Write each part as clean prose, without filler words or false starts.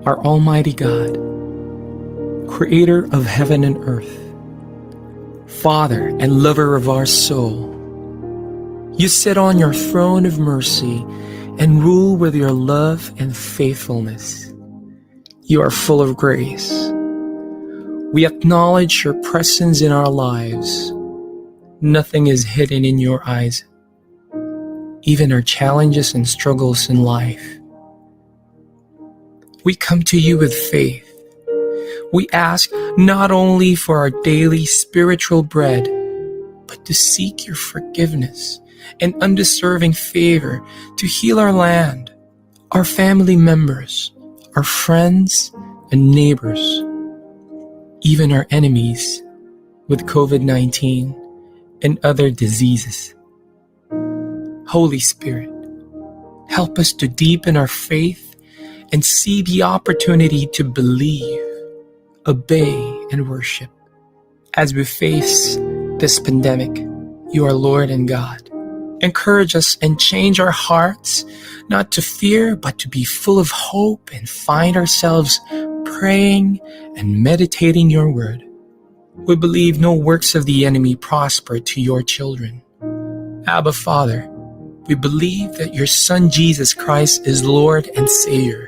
Our Almighty God, Creator of heaven and earth, Father and lover of our soul, you sit on your throne of mercy and rule with your love and faithfulness. You are full of grace. We acknowledge your presence in our lives. Nothing is hidden in your eyes, even our challenges and struggles in life. We come to you with faith. We ask not only for our daily spiritual bread, but to seek your forgiveness and undeserving favor to heal our land, our family members, our friends and neighbors, even our enemies with COVID-19 and other diseases. Holy Spirit, help us to deepen our faith and see the opportunity to believe, obey, and worship. As we face this pandemic, you are Lord and God. Encourage us and change our hearts, not to fear, but to be full of hope and find ourselves praying and meditating your word. We believe no works of the enemy prosper to your children. Abba, Father, we believe that your Son Jesus Christ is Lord and Savior.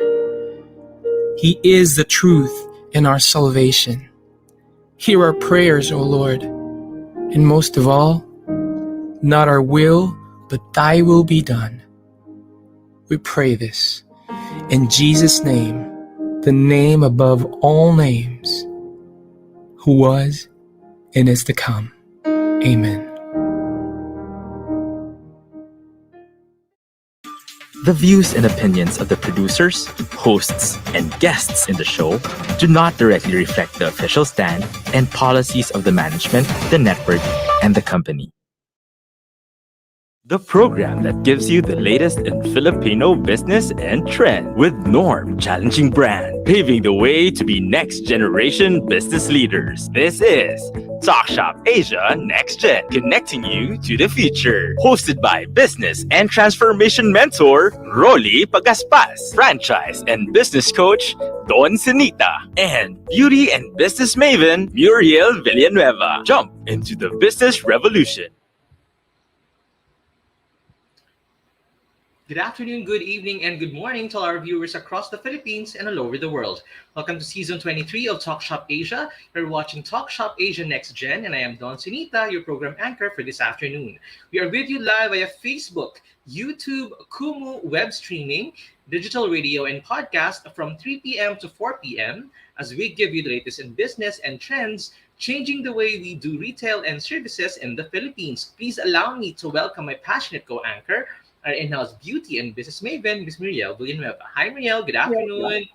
He is the truth and our salvation. Hear our prayers, O Lord, and most of all, not our will, but thy will be done. We pray this in Jesus' name, the name above all names, who was and is to come. Amen. The views and opinions of the producers, hosts, and guests in the show do not directly reflect the official stand and policies of the management, the network, and the company. The program that gives you the latest in Filipino business and trend with Norm challenging brand, paving the way to be next generation business leaders. This is TALK.SHOP.ASIA Nxt Gen, connecting you to the future. Hosted by business and transformation mentor Rolly Pagaspas, franchise and business coach Don Senita, and beauty and business maven Muriel Villanueva. Jump into the business revolution. Good afternoon, good evening, and good morning to all our viewers across the Philippines and all over the world. Welcome to Season 23 of Talk Shop Asia. You're watching Talk Shop Asia Nxt Gen, and I am Don Senita, your program anchor for this afternoon. We are with you live via Facebook, YouTube, Kumu web streaming, digital radio, and podcast from 3 p.m. to 4 p.m. as we give you the latest in business and trends, changing the way we do retail and services in the Philippines. Please allow me to welcome my passionate co-anchor, our in-house beauty and business maven, Miss Muriel Villanueva. Hi, Muriel. Good afternoon.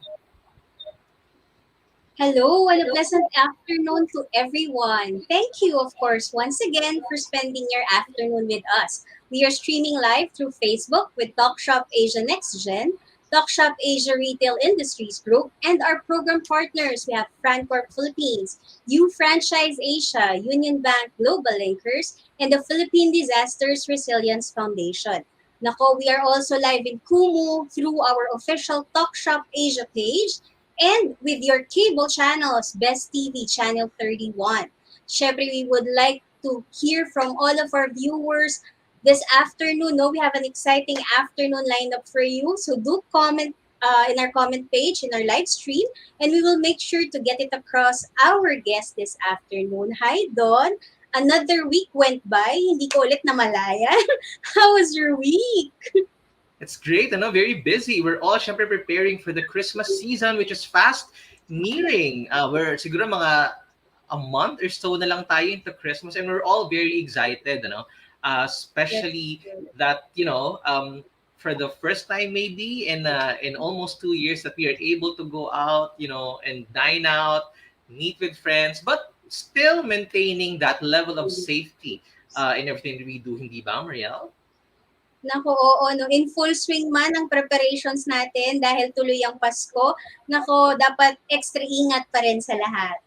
Hello and a pleasant afternoon to everyone. Thank you, of course, once again for spending your afternoon with us. We are streaming live through Facebook with TALK.SHOP.ASIA Nxt Gen, TalkShop Asia Retail Industries Group, and our program partners. We have Francorp Philippines, U Franchise Asia, Union Bank Global Linkers, and the Philippine Disasters Resilience Foundation. Nako, we are also live in Kumu through our official TalkShop Asia page and with your cable channels, Best TV Channel 31. Syempre, we would like to hear from all of our viewers this afternoon. No, we have an exciting afternoon lineup for you. So do comment in our comment page, in our live stream, and we will make sure to get it across our guest this afternoon. Hi, Don. Another week went by. Hindi ko ulit namalayan. How was your week? It's great, ano? Very busy. We're all syempre preparing for the Christmas season, which is fast nearing. We're siguro mga a month or so na lang tayo into Christmas, and we're all very excited, ano? Especially that, for the first time maybe in almost 2 years that we are able to go out, and dine out, meet with friends, but still maintaining that level of safety in everything that we do, hindi ba, Mariel? Nako, oo, no. In full swing man ang preparations natin dahil tuloy ang Pasko. Nako, dapat extra ingat pa rin sa lahat.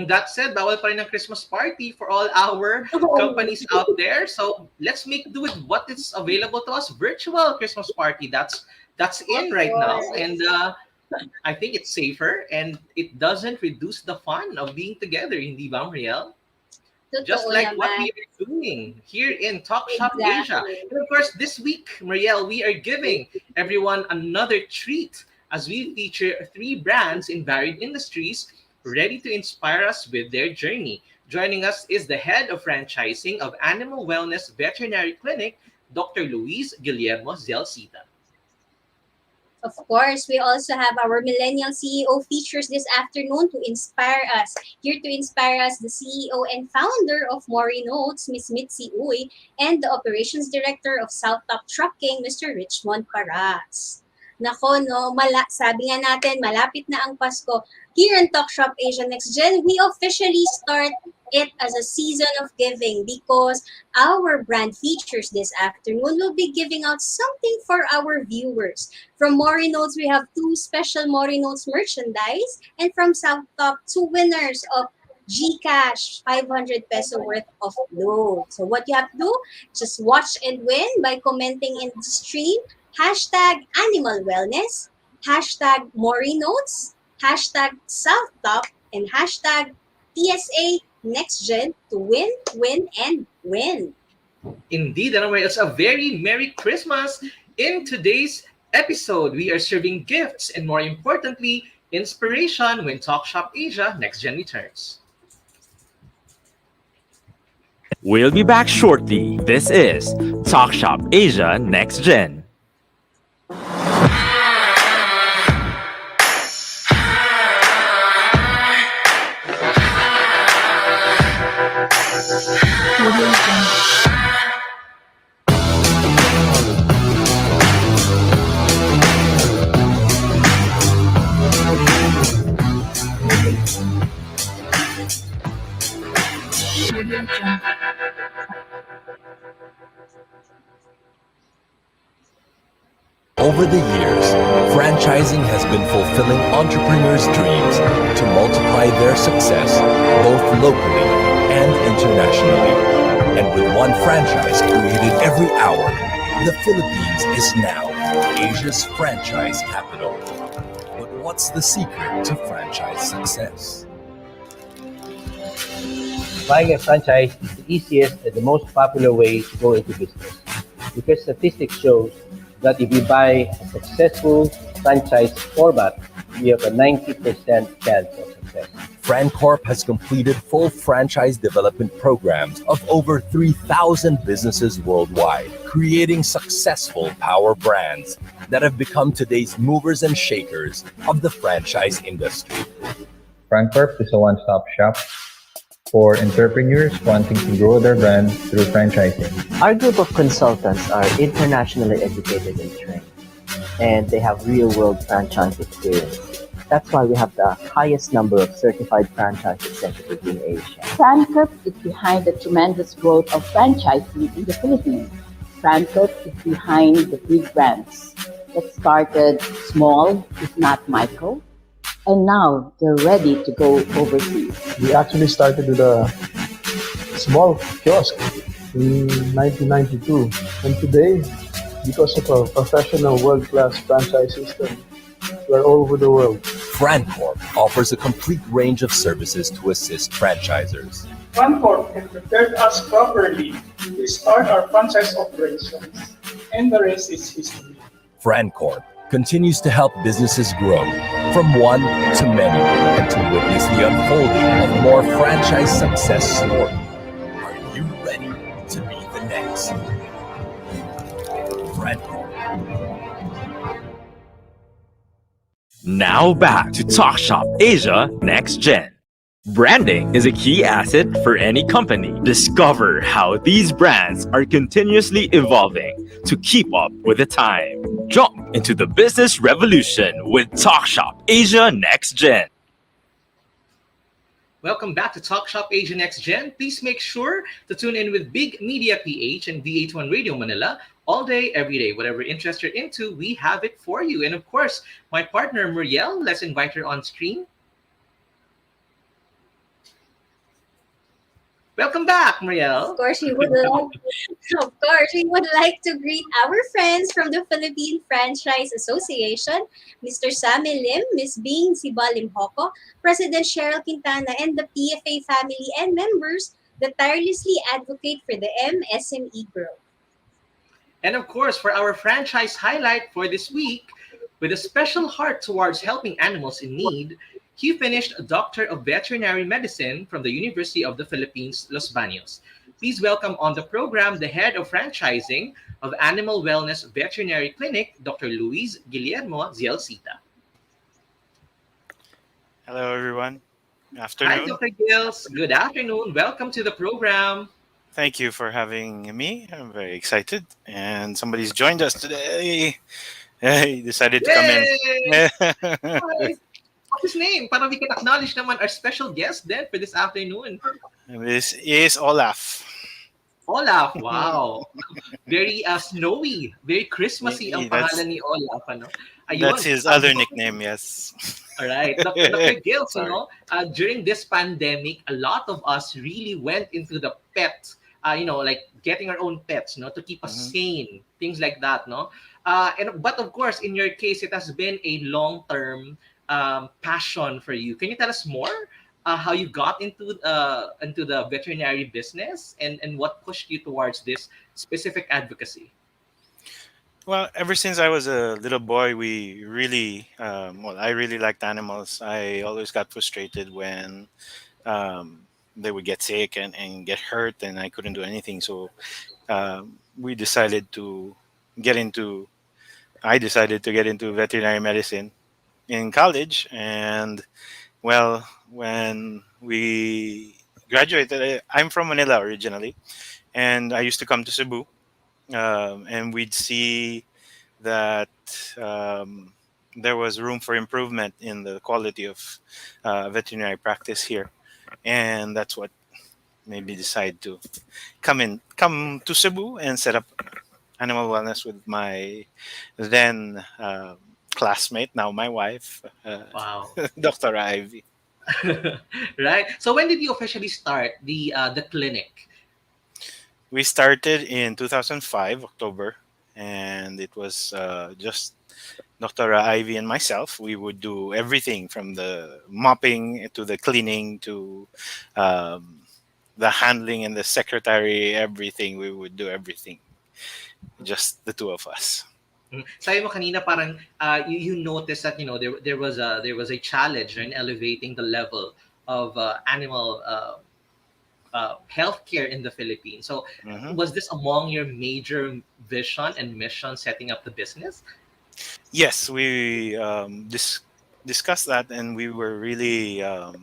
That said, bawal pa rin ang Christmas party for all our companies out there. So let's make do with what is available to us. Virtual Christmas party. That's in right now, and I think it's safer and it doesn't reduce the fun of being together. Hindi ba, Mariel? Just like what we are doing here in Talk Shop Asia. And of course, this week, Mariel, we are giving everyone another treat as we feature 3 brands in varied industries ready to inspire us with their journey. Joining us is the head of franchising of Animal Wellness Veterinary Clinic, Dr. Luis Guillermo Zialcita. Of course, we also have our Millennial CEO features this afternoon to inspire us. Here to inspire us, the CEO and founder of Mori Notes, Miss Mitzi, and the Operations Director of SouthTop Trucking, Mr. Richmond Paras. Nako, no, sabi nga natin, malapit na ang Pasko. Here in Talk Shop Asia Nxt Gen, we officially start it as a season of giving because our brand features this afternoon will be giving out something for our viewers. From Mori Notes, we have 2 special Mori Notes merchandise, and from SouthTop, 2 winners of GCash 500 peso worth of load. So what you have to do, just watch and win by commenting in the stream, #Animal Wellness, #Mori Notes, #SouthTop, and #TSA Next Gen to win, and win. Indeed, it's a very Merry Christmas. In today's episode, we are serving gifts and more importantly, inspiration when Talk Shop Asia Next Gen returns. We'll be back shortly. This is Talk Shop Asia Next Gen. Over the years, franchising has been fulfilling entrepreneurs' dreams to multiply their success both locally and internationally. And with one franchise created every hour, the Philippines is now Asia's franchise capital. But what's the secret to franchise success? Buying a franchise is the easiest and the most popular way to go into business because statistics shows that if you buy a successful franchise format, you have a 90% chance of success. FranCorp has completed full franchise development programs of over 3,000 businesses worldwide, creating successful power brands that have become today's movers and shakers of the franchise industry. FranCorp is a one-stop shop for entrepreneurs wanting to grow their brand through franchising. Our group of consultants are internationally educated and trained, and they have real-world franchise experience. That's why we have the highest number of certified franchise executives in Asia. FranCorp is behind the tremendous growth of franchising in the Philippines. FranCorp is behind the big brands that started small, if not micro, and now they're ready to go overseas. We actually started with a small kiosk in 1992, and today, because of a professional world-class franchise system, we're all over the world. FranCorp offers a complete range of services to assist franchisers. FranCorp has prepared us properly to start our franchise operations, and the rest is history. FranCorp continues to help businesses grow from one to many and to witness the unfolding of more franchise success stories. Are you ready to be the next? FranCorp. Now back to TALK.SHOP.ASIA Nxt Gen. Branding is a key asset for any company. Discover how these brands are continuously evolving to keep up with the time. Jump into the business revolution with TALK.SHOP.ASIA Nxt Gen. Welcome back to TALK.SHOP.ASIA Nxt Gen. Please make sure to tune in with Big Media PH and VH1 Radio Manila all day, every day. Whatever interest you're into, we have it for you. And of course, my partner, Muriel, let's invite her on screen. Welcome back, Muriel. Of course, we would like to greet our friends from the Philippine Franchise Association, Mr. Sammy Lim, Ms. Bing Sibalim Hoko, President Cheryl Quintana, and the PFA family and members that tirelessly advocate for the MSME growth. And of course, for our franchise highlight for this week, with a special heart towards helping animals in need, he finished a Doctor of Veterinary Medicine from the University of the Philippines, Los Baños. Please welcome on the program the head of franchising of Animal Wellness Veterinary Clinic, Dr. Luis Guillermo Zialcita. Hello, everyone. Good afternoon. Hi, Dr. Gils. Good afternoon. Welcome to the program. Thank you for having me. I'm very excited. And somebody's joined us today. He decided to come in. What's his name? Para we can acknowledge naman our special guest then for this afternoon. This is Olaf. Olaf, wow. Very snowy, very Christmassy ang pangalan ni Olaf. Ano? Ayun. That's his other nickname, yes. All right. Dr. Gils, during this pandemic, a lot of us really went into the pet, like getting our own pets, to keep us sane, things like that, no? But of course, in your case, it has been a long-term passion for you. Can you tell us more how you got into the veterinary business and what pushed you towards this specific advocacy? Well, ever since I was a little boy, we really, I really liked animals. I always got frustrated when they would get sick and get hurt, and I couldn't do anything. So we decided to get into. I decided to get into veterinary medicine in college, and well, when we graduated, I'm from Manila originally, and I used to come to Cebu, and we'd see that there was room for improvement in the quality of veterinary practice here, and that's what made me decide to come to Cebu and set up animal wellness with my then classmate, now my wife, wow, Dr. Ivy. Right. So when did you officially start the clinic? We started in 2005, October, and it was just Dr. Ivy and myself. We would do everything from the mopping to the cleaning to the handling and the secretary, everything. We would do everything. Just the two of us. Sabi mo kanina parang you noticed that there was a challenge in elevating the level animal healthcare in the Philippines. So, Hmm. was this among your major vision and mission setting up the business? Yes, we discussed that, and we were really how,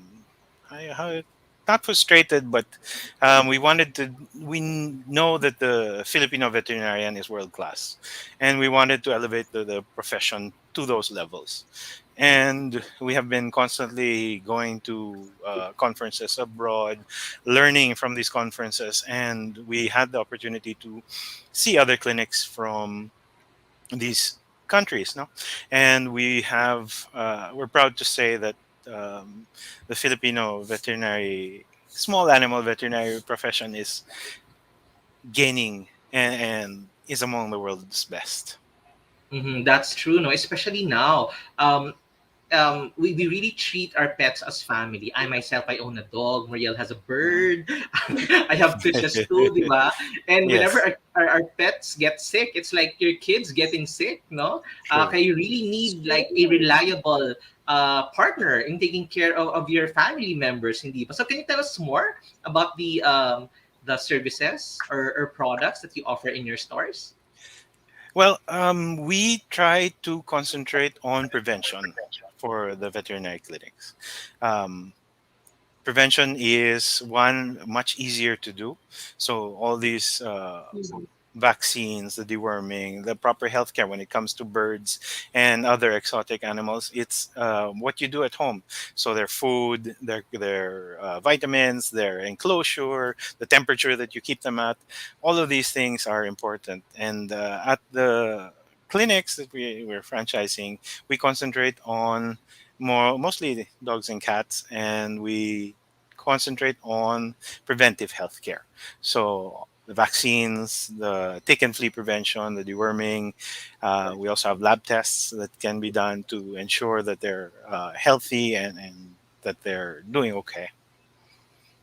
not frustrated, but we wanted to. Know that the Filipino veterinarian is world class, and we wanted to elevate the profession to those levels. And we have been constantly going to conferences abroad, learning from these conferences, and we had the opportunity to see other clinics from these countries, no. And we're proud to say that um, the Filipino veterinary small animal veterinary profession is gaining, and is among the world's best. That's true, no, especially now. We really treat our pets as family. I myself, I own a dog. Mariel has a Mhm. bird. I have fishes too, di ba? And whenever Yes, our pets get sick, it's like your kids getting sick, no? true. Kaya you really need like a reliable partner in taking care of your family members, hindi ba? So can you tell us more about the services or products that you offer in your stores? Well, we try to concentrate on prevention for the veterinary clinics. Um, Prevention is one much easier to do. So all these vaccines, the deworming, the proper healthcare when it comes to birds and other exotic animals, it's what you do at home. So their food, their vitamins, their enclosure, the temperature that you keep them at, all of these things are important. And at the clinics that we're franchising, we concentrate on mostly dogs and cats, and we concentrate on preventive healthcare. So the vaccines, the tick and flea prevention, the deworming. We also have lab tests that can be done to ensure that they're healthy, and that they're doing okay.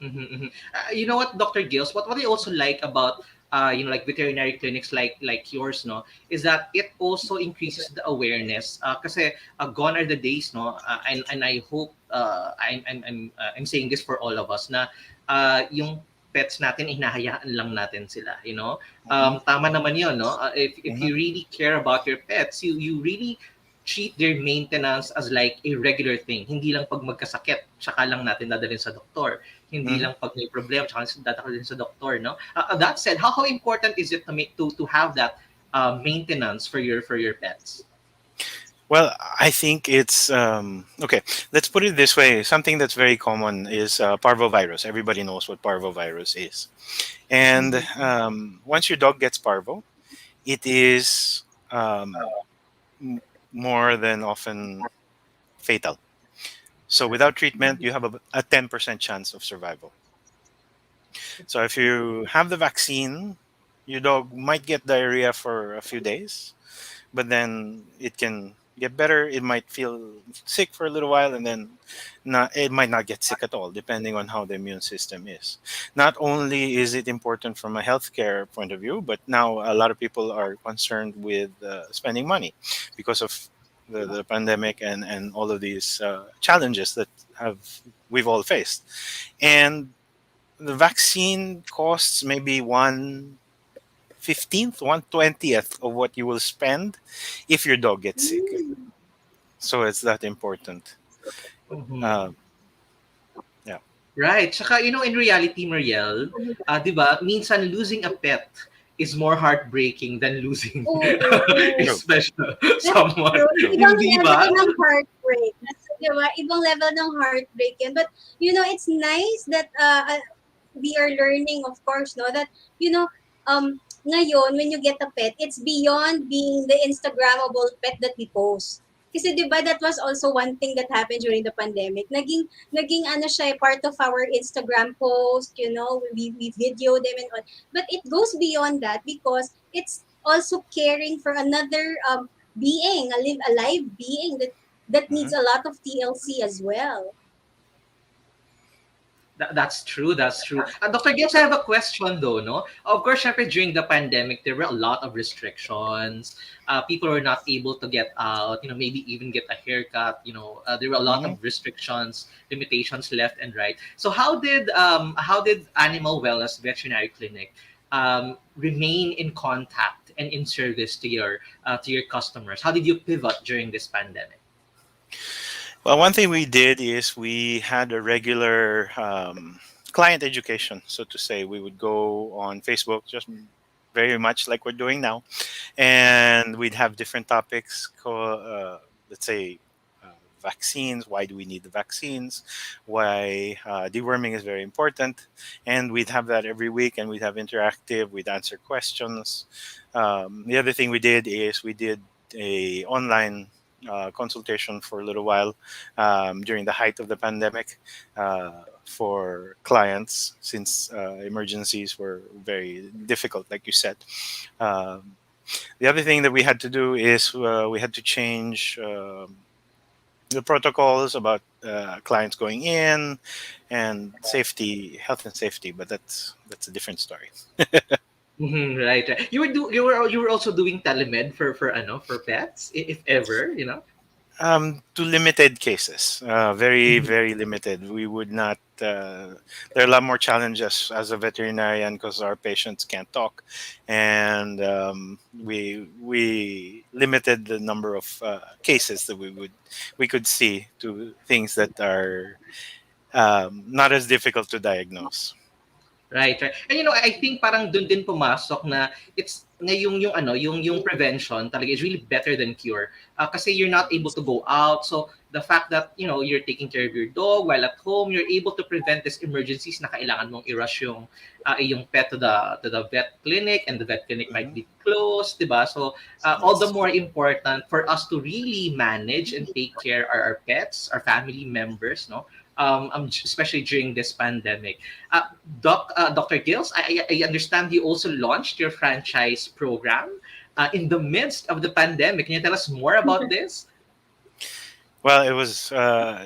You know what, Dr. Gills, what I also like about like veterinary clinics like yours, no, is that it also increases the awareness. Kasi gone are the days, no, and I hope I'm saying this for all of us na yung pets natin hinahayaan lang natin sila, you know. Hmm. Tama naman yun, no. If Hmm. you really care about your pets, you really treat their maintenance as like a regular thing. Hindi lang pag magkasakit, tsaka lang natin dadalhin sa doktor. Hindi Hmm. lang pag may problema, tsaka dadalhin sa doktor, no? That said, how important is it to make to have that maintenance for your pets? Well, I think it's okay. Let's put it this way. Something that's very common is parvovirus. Everybody knows what parvovirus is. And once your dog gets parvo, it is m- more than often fatal. So without treatment, you have a 10% chance of survival. So if you have the vaccine, your dog might get diarrhea for a few days, but then it can get better. It might feel sick for a little while, and then it might not get sick at all, depending on how the immune system is. Not only is it important from a healthcare point of view, but now a lot of people are concerned with spending money because of the pandemic, and all of these challenges that have we've all faced. And the vaccine costs maybe 1/15th, 1/20th of what you will spend if your dog gets sick. So it's that important. Mhm. Uh, yeah. Right. Tsaka, you know, in reality, Mariel, di ba, minsan losing a pet is more heartbreaking than losing a True. special That's someone. true. True. Ibang Hindi level ba? ng heartbreak. That's, di ba? Ibang level ng heartbreak yan. But, it's nice that we are learning, of course, no, that, ngayon, when you get a pet, it's beyond being the Instagrammable pet that we post. Kasi 'di ba that was also one thing that happened during the pandemic. Naging ano siya part of our Instagram post, we video them and all. But it goes beyond that because it's also caring for another being, a live being that needs Hmm. a lot of TLC as well. That's true. That's true. Dr. Gibbs, I have a question though. No, of course, syempre, during the pandemic, there were a lot of restrictions. People were not able to get out. Maybe even get a haircut. There were a lot Hmm. of restrictions, limitations left and right. So how did Animal Wellness Veterinary Clinic remain in contact and in service to your customers? How did you pivot during this pandemic? Well, one thing we did is we had a regular client education, so to say. We would go on Facebook, just very much like we're doing now, and we'd have different topics. Let's say vaccines. Why do we need the vaccines? Why deworming is very important, and we'd have that every week, and we'd have interactive. We'd answer questions. The other thing we did is we did a online consultation for a little while during the height of the pandemic for clients, since emergencies were very difficult, like you said. Um, the other thing that we had to do is we had to change the protocols about clients going in and safety, health and safety, but that's a different story. Right, right. You were also doing telemed for pets, if ever. To limited cases, very very limited. We would not. There are a lot more challenges as a veterinarian because our patients can't talk, and we limited the number of cases that we could see to things that are not as difficult to diagnose. Right, right. And I think parang dun din pumasok na it's na yung prevention talaga is really better than cure. Kasi you're not able to go out. So the fact that you're taking care of your dog while at home, you're able to prevent these emergencies na kailangan mong i-rush yung pet to the vet clinic, and the vet clinic might Mhm. be closed, 'di ba? So all the Yes. more important for us to really manage and take care our pets, our family members, no? Especially during this pandemic. Dr. Gills, I understand you also launched your franchise program in the midst of the pandemic. Can you tell us more about this? Well, it was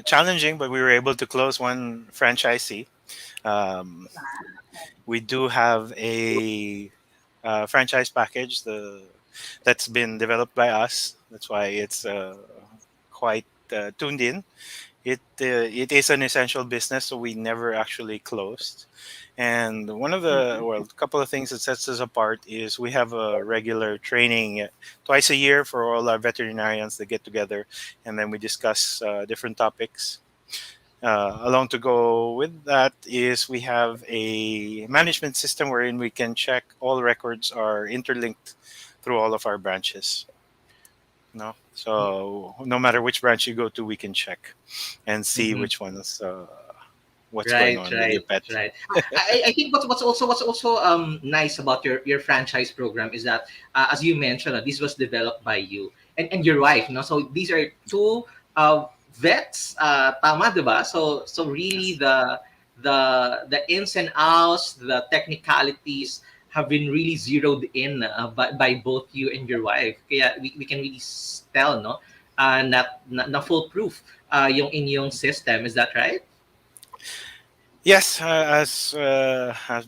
challenging, but we were able to close one franchisee. Um, we do have a franchise package that's been developed by us. That's why it's quite tuned in. It is an essential business, so we never actually closed. And one of the well, a couple of things that sets us apart is we have a regular training twice a year for all our veterinarians that get together, and then we discuss different topics. Along to go with that is we have a management system wherein we can check all records are interlinked through all of our branches. No, so no matter which branch you go to, we can check and see Mhm. which ones what's going Right, on with your right, pet. right. I think what's also nice about your franchise program is that as you mentioned, this was developed by you and your wife. So these are two vets, tama, diba? So really Yes. the ins and outs, the technicalities have been really zeroed in by both you and your wife. Kaya we can really tell, no, na foolproof yung inyong system. Is that right? Yes, as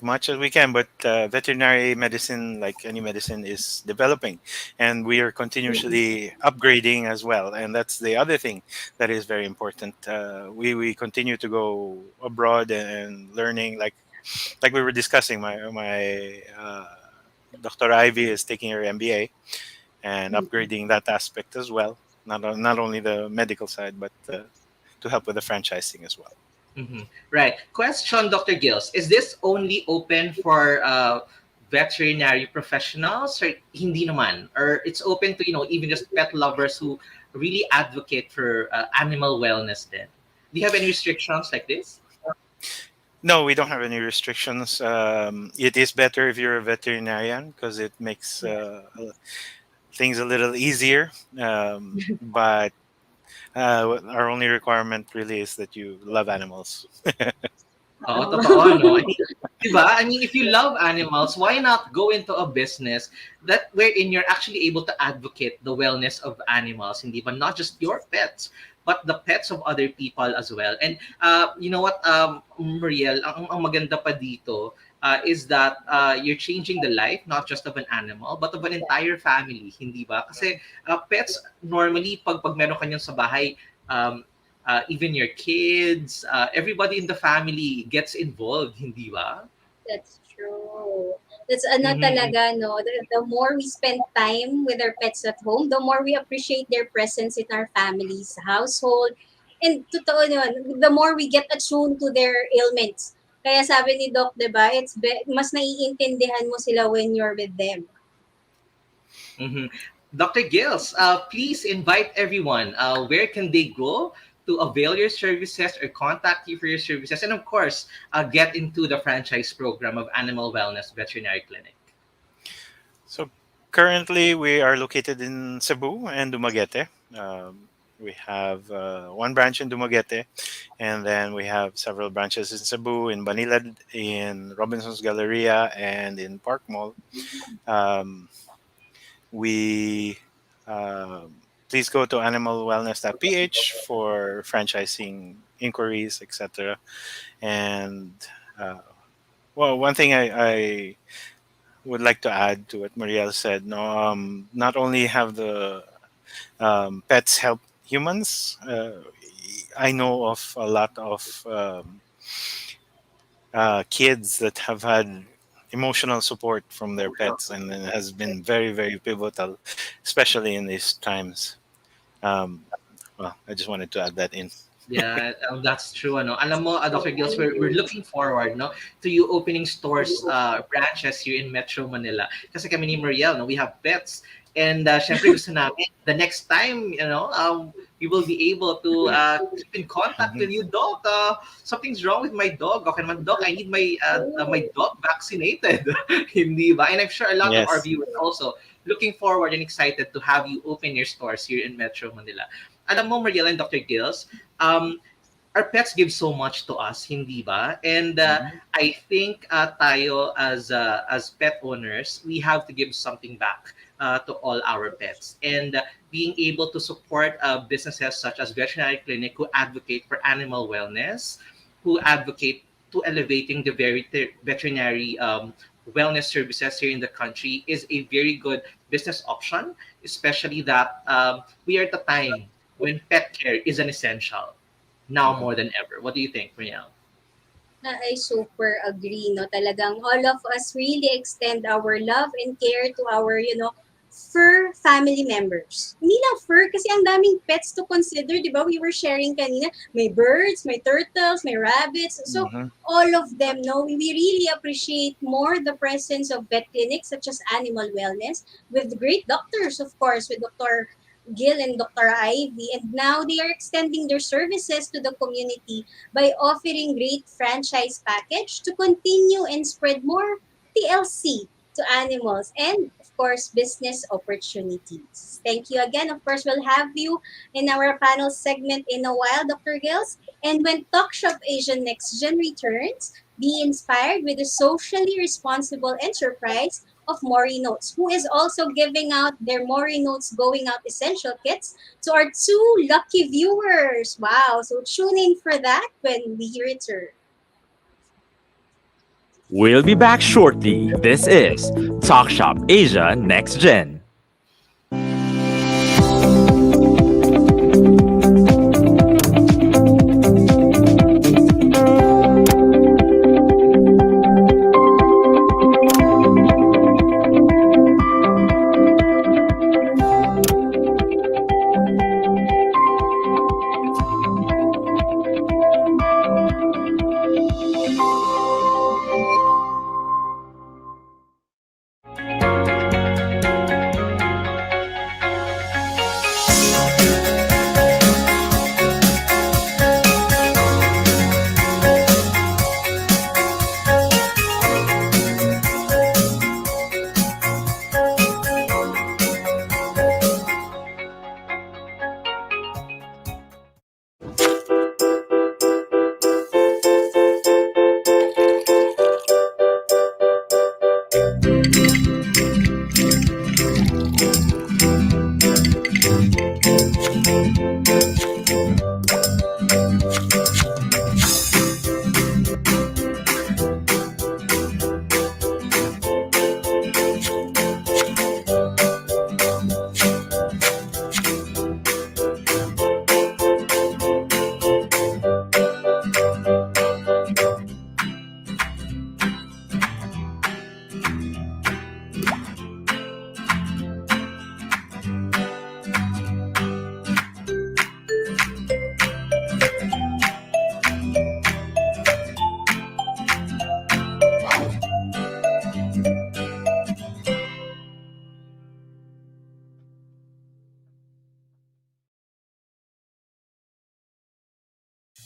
much as we can, but veterinary medicine, like any medicine, is developing, and we are continuously upgrading as well. And that's the other thing that is very important. We continue to go abroad and learning, like we were discussing. My Dr. Ivy is taking her MBA and upgrading that aspect as well. Not only the medical side, but to help with the franchising as well. Right. Question, Dr. Gills. Is this only open for veterinary professionals or hindi naman? Or it's open to, even just pet lovers who really advocate for animal wellness then? Do you have any restrictions like this? No, we don't have any restrictions. It is better if you're a veterinarian because it makes things a little easier. But our only requirement really is that you love animals. Oo, totoo, no? I mean, diba? I mean, if you love animals, why not go into a business that wherein you're actually able to advocate the wellness of animals, hindi ba? Not just your pets, but the pets of other people as well. And you know what, Mariel, ang maganda pa dito is that you're changing the life not just of an animal, but of an entire family, hindi ba? Kasi pets, normally, pag meron kanyang sa bahay, um, even your kids, everybody in the family gets involved, hindi ba? That's true. That's ano Mhm. talaga, no? The more we spend time with our pets at home, the more we appreciate their presence in our family's household. And totoo naman, the more we get attuned to their ailments. Kaya sabi ni Doc, di ba, mas naiintindihan mo sila when you're with them. Mhm. Dr. Gills, please invite everyone. Where can they go to avail your services or contact you for your services? And of course, get into the franchise program of Animal Wellness Veterinary Clinic. So currently we are located in Cebu and Dumaguete. We have one branch in Dumaguete, and then we have several branches in Cebu, in Banilad, in Robinson's Galleria, and in Park Mall. Um, we Please go to animalwellness.ph for franchising inquiries, etc. And well, one thing I would like to add to what Marielle said. No, not only have the pets help humans. I know of a lot of kids that have had emotional support from their pets, and it has been very, very pivotal, especially in these times. Um, well, I just wanted to add that in. Yeah, that's true. Ano. Alam mo, Dr. Gills, we're looking forward, no, to you opening stores, branches here in Metro Manila. Kasi kami ni Mariel, no, we have pets. And syempre gusto namin, the next time, we will be able to keep in contact with you, Doc. Something's wrong with my dog. Okay naman, Doc, I need my dog vaccinated. Hindi ba? And I'm sure a lot of our Yes. viewers also looking forward and excited to have you open your stores here in Metro Manila. Alam mo, Mariel and Dr. Gills, um, our pets give so much to us, hindi ba? And I think tayo as pet owners, we have to give something back to all our pets. And being able to support businesses such as Veterinary Clinic who advocate for animal wellness, who advocate to elevating the very veterinary wellness services here in the country is a very good business option, especially that we are at the time when pet care is an essential now more than ever. What do you think, Riel? I super agree, no? Talagang all of us really extend our love and care to our, fur family members. Hindi lang fur, kasi ang daming pets to consider, di ba? We were sharing kanina, may birds, may turtles, may rabbits. So, Mhm. all of them, no? We really appreciate more the presence of vet clinics such as Animal Wellness with great doctors, of course, with Dr. Gil and Dr. Ivy. And now they are extending their services to the community by offering great franchise package to continue and spread more TLC to animals and of course business opportunities. Thank you again. Of course, we'll have you in our panel segment in a while, Dr. Gills. And when Talk Shop Asia Next Gen returns, be inspired with the socially responsible enterprise of Mori Notes, who is also giving out their Mori Notes Going Out Essential Kits to our two lucky viewers. Wow. So tune in for that when we return. We'll be back shortly. This is Talk Shop Asia Next Gen.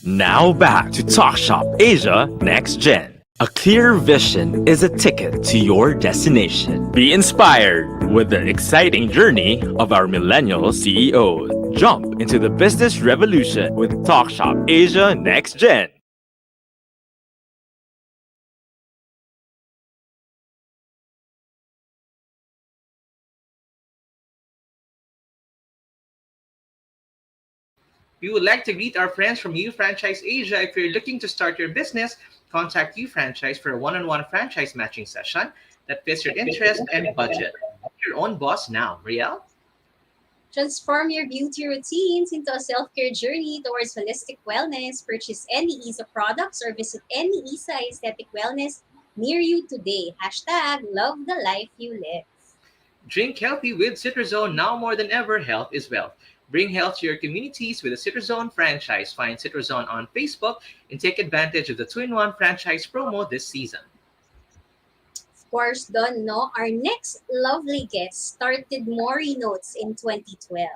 Now back to Talk Shop Asia Next Gen. A clear vision is a ticket to your destination. Be inspired with the exciting journey of our millennial CEO. Jump into the business revolution with Talk Shop Asia Next Gen. We would like to greet our friends from U Franchise Asia. If you're looking to start your business, contact U Franchise for a one-on-one franchise matching session that fits your interest and budget. Be your own boss now, Riel. Transform your beauty routines into a self-care journey towards holistic wellness. Purchase any ISA products or visit any ISA aesthetic wellness near you today. Hashtag love the life you live. Drink healthy with Citrazone. Now more than ever, health is wealth. Bring health to your communities with the Citrazone franchise. Find Citrazone on Facebook and take advantage of the 2-in-1 franchise promo this season. Of course, Don, no? Our next lovely guest started Mori Notes in 2012.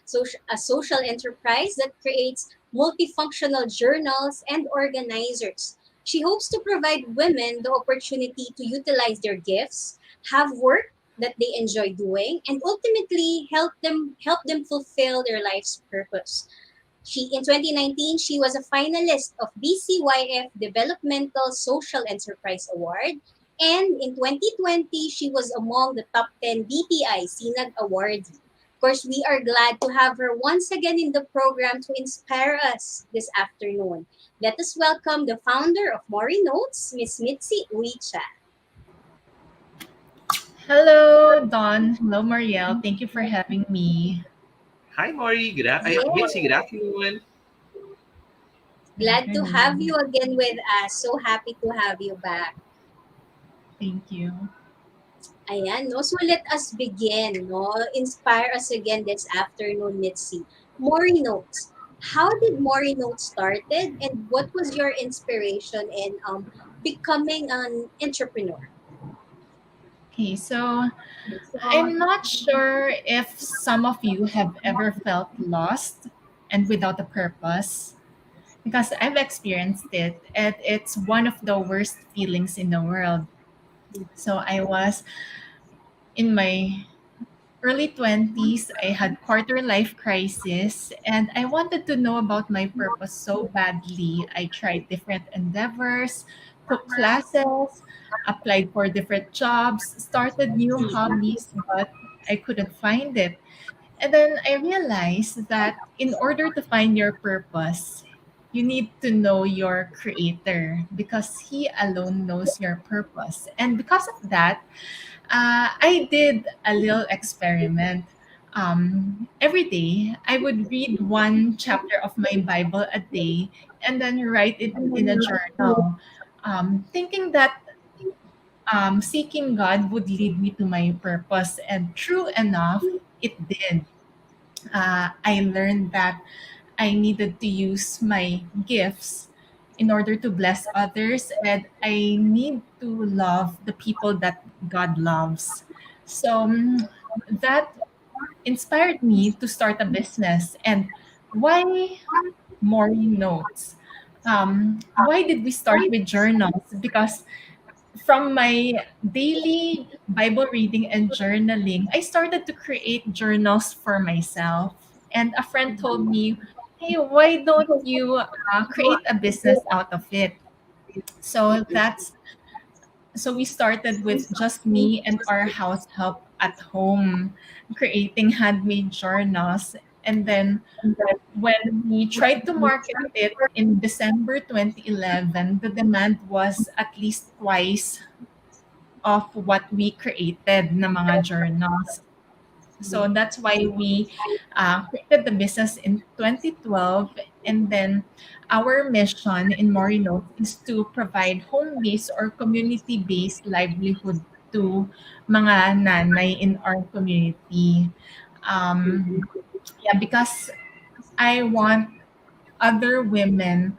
So, a social enterprise that creates multifunctional journals and organizers. She hopes to provide women the opportunity to utilize their gifts, have work that they enjoy doing, and ultimately help them fulfill their life's purpose. In 2019, she was a finalist of BCYF Developmental Social Enterprise Award, and in 2020, she was among the top 10 BPI SINAG awardees. Of course, we are glad to have her once again in the program to inspire us this afternoon. Let us welcome the founder of Mori Notes, Miss Mitzi Uicha. Hello, Don. Hello, Marielle. Thank you for having me. Hi, Mori. Mitzi, good afternoon. Glad to have you again with us. So happy to have you back. Thank you. Ayan, no? So let us begin, no? Inspire us again this afternoon, Mitzi. Mori Notes. How did Mori Notes started and what was your inspiration in becoming an entrepreneur? Okay, so I'm not sure if some of you have ever felt lost and without a purpose because I've experienced it and it's one of the worst feelings in the world. So I was in my early 20s, I had quarter life crisis and I wanted to know about my purpose so badly. I tried different endeavors, took classes, applied for different jobs, started new hobbies, but I couldn't find it. And then I realized that in order to find your purpose, you need to know your creator because he alone knows your purpose. And because of that, I did a little experiment. Every day, I would read one chapter of my Bible a day and then write it in a journal, thinking that seeking God would lead me to my purpose. And true enough, it did. I learned that I needed to use my gifts in order to bless others, and I need to love the people that God loves. So that inspired me to start a business. And why Mori Notes? Why did we start with journals? Because from my daily Bible reading and journaling, I started to create journals for myself. And a friend told me, hey, why don't you create a business out of it? So we started with just me and our house help at home creating handmade journals. And then when we tried to market it in December 2011, the demand was at least twice of what we created na mga journals. So that's why we created the business in 2012. And then our mission in Mori Notes is to provide home-based or community-based livelihood to mga nanay in our community. Yeah, because I want other women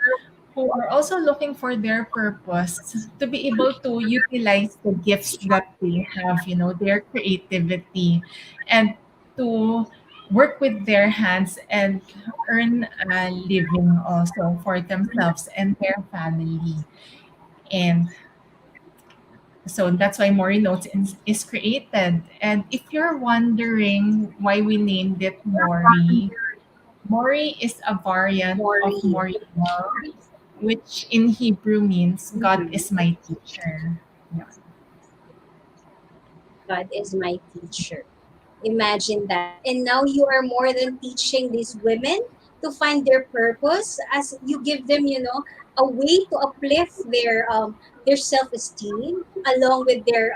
who are also looking for their purpose to be able to utilize the gifts that they have, their creativity, and to work with their hands and earn a living also for themselves and their family. And so that's why Mori Notes is created. And if you're wondering why we named it Mori, Mori is a variant of Mori. Moriel, which in Hebrew means God is my teacher. Yeah. God is my teacher. Imagine that. And now you are more than teaching these women to find their purpose as you give them, a way to uplift their self-esteem along with their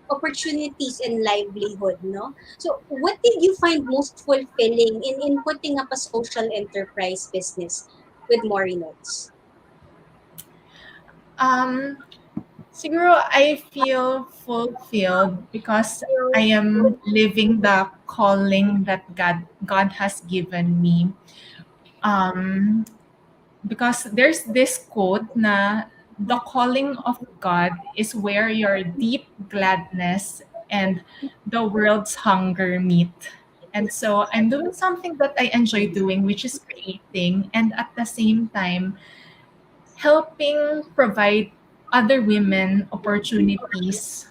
opportunities and livelihood, no? So what did you find most fulfilling in putting up a social enterprise business with Mori Notes? Um, Siguro I feel fulfilled because I am living the calling that God has given me. Um, because there's this quote na the calling of God is where your deep gladness and the world's hunger meet. And so I'm doing something that I enjoy doing, which is creating, and at the same time helping provide other women opportunities,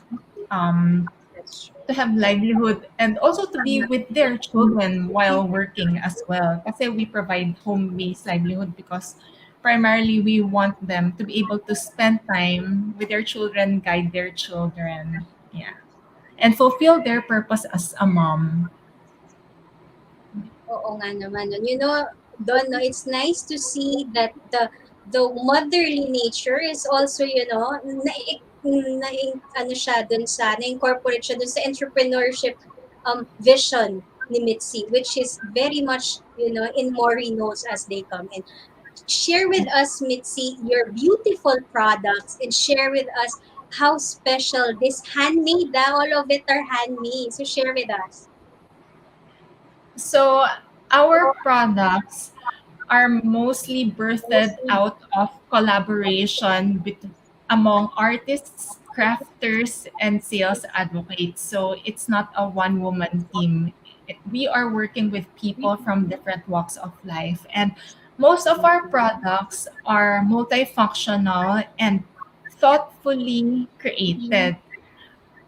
um, That's true. to have livelihood and also to be with their children while working as well. Kasi we provide home-based livelihood because primarily we want them to be able to spend time with their children, guide their children, yeah, and fulfill their purpose as a mom. Oo nga naman. No? Don, no, it's nice to see that the motherly nature is also, ano siya dun sa, na-incorporate siya dun sa entrepreneurship vision ni Mitzi, which is very much, in Mori knows as they come in. Share with us, Mitzi, your beautiful products and share with us how special this handmade, all of it are handmade. So share with us. So our products are mostly birthed out of collaboration among artists, crafters, and sales advocates. So it's not a one woman team. We are working with people from different walks of life. And most of our products are multifunctional and thoughtfully created.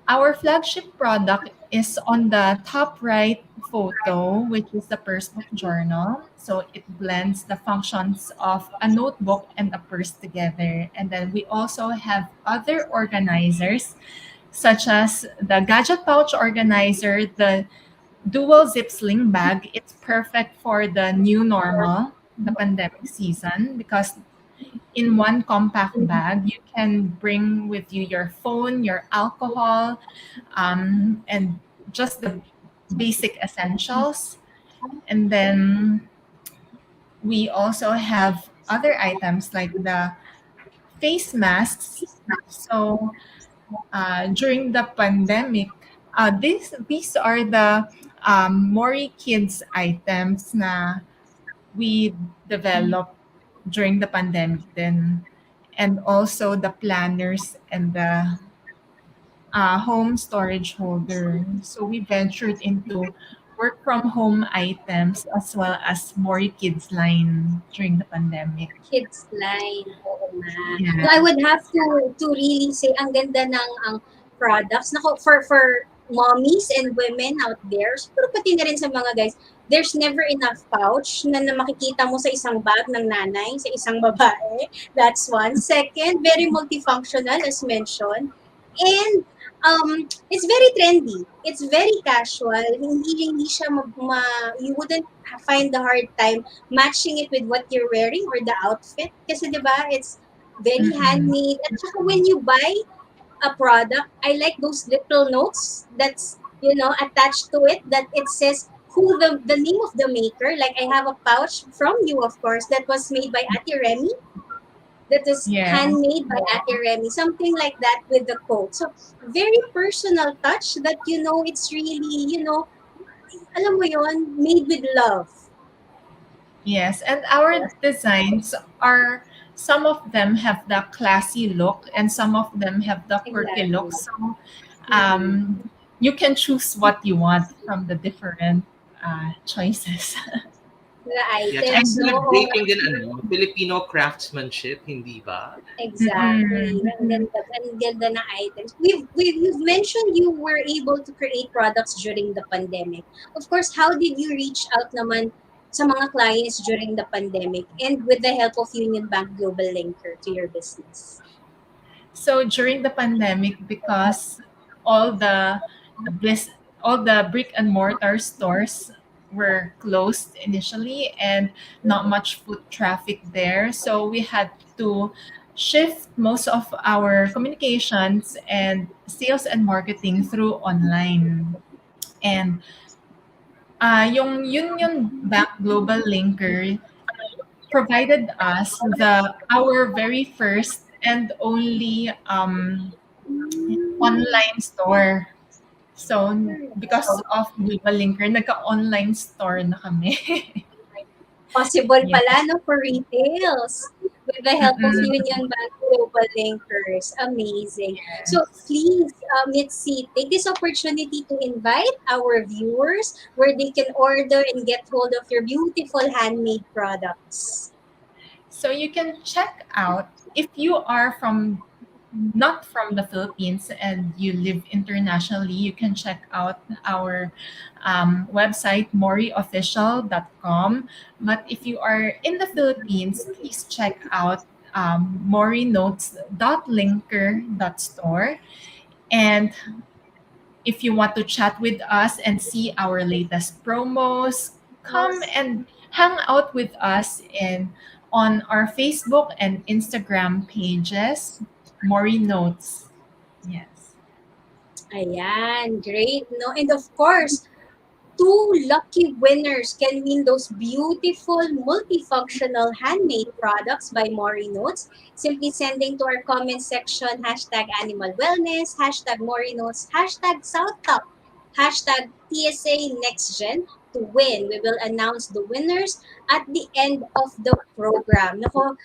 Our flagship product is on the top right photo, which is the purse book journal. So it blends the functions of a notebook and a purse together. And then we also have other organizers, such as the gadget pouch organizer, the dual zip sling bag. It's perfect for the new normal, the pandemic season, because in one compact bag, you can bring with you your phone, your alcohol, and just the basic essentials. And then we also have other items like the face masks. So during the pandemic, these are the Mori Kids items na we developed during the pandemic then, and also the planners and the home storage holder. So we ventured into work from home items as well as Mori Kids line during the pandemic. Kids line. Oo nga. So Yeah. I would have to really say ang ganda ng ang products. Nako, for mommies and women out there, siguro pati na rin sa mga guys, there's never enough pouch na makikita mo sa isang bag ng nanay, sa isang babae. That's one. Second, very multifunctional as mentioned. And it's very trendy. It's very casual. Hindi siya you wouldn't find the hard time matching it with what you're wearing or the outfit. Kasi 'di ba, it's very Mm-mm. handmade. At saka when you buy a product, I like those little notes that's, attached to it, that it says who the name of the maker. Like I have a pouch from you, of course, that was made by Ate Remy, that is Yeah. handmade by Ate Remy, something like that with the quote. So very personal touch that it's really, alam mo yon, made with love. Yes, and our designs are, some of them have the classy look and some of them have the quirky look. Exactly. So Mm-mm. you can choose what you want from the different choices. The Yeah, tsaka items, And no? celebrating din Filipino craftsmanship, hindi ba? Exactly. Ang ganda na items. You've mentioned you were able to create products during the pandemic. Of course, how did you reach out naman sa mga clients during the pandemic and with the help of Union Bank Global Linker to your business? so during the pandemic, because all the blis- all the brick and mortar stores were closed initially and not much foot traffic there, so we had to shift most of our communications and sales and marketing through online. And yung Union Bank Global Linker provided us our very first and only online store. So, because of Global Linker, nagka-online store na kami. Possible Yeah. pala, no, for retails with the help of Mm-mm. Union Bank Global Linkers. Amazing. So Yes. please, Mitzi, take this opportunity to invite our viewers where they can order and get hold of your beautiful handmade products. So you can check out, if you are not from the Philippines and you live internationally, you can check out our website, moriofficial.com. But if you are in the Philippines, please check out morinotes.linker.store. And if you want to chat with us and see our latest promos, come and hang out with us on our Facebook and Instagram pages, Mori Notes. Yes. Ayan, great, no? And of course, two lucky winners can win those beautiful multifunctional handmade products by Mori Notes. Simply sending to our comment section #animal wellness, #Mori Notes, #SouthTop, #TSA Next Gen to win. We will announce the winners at the end of the program. Nako,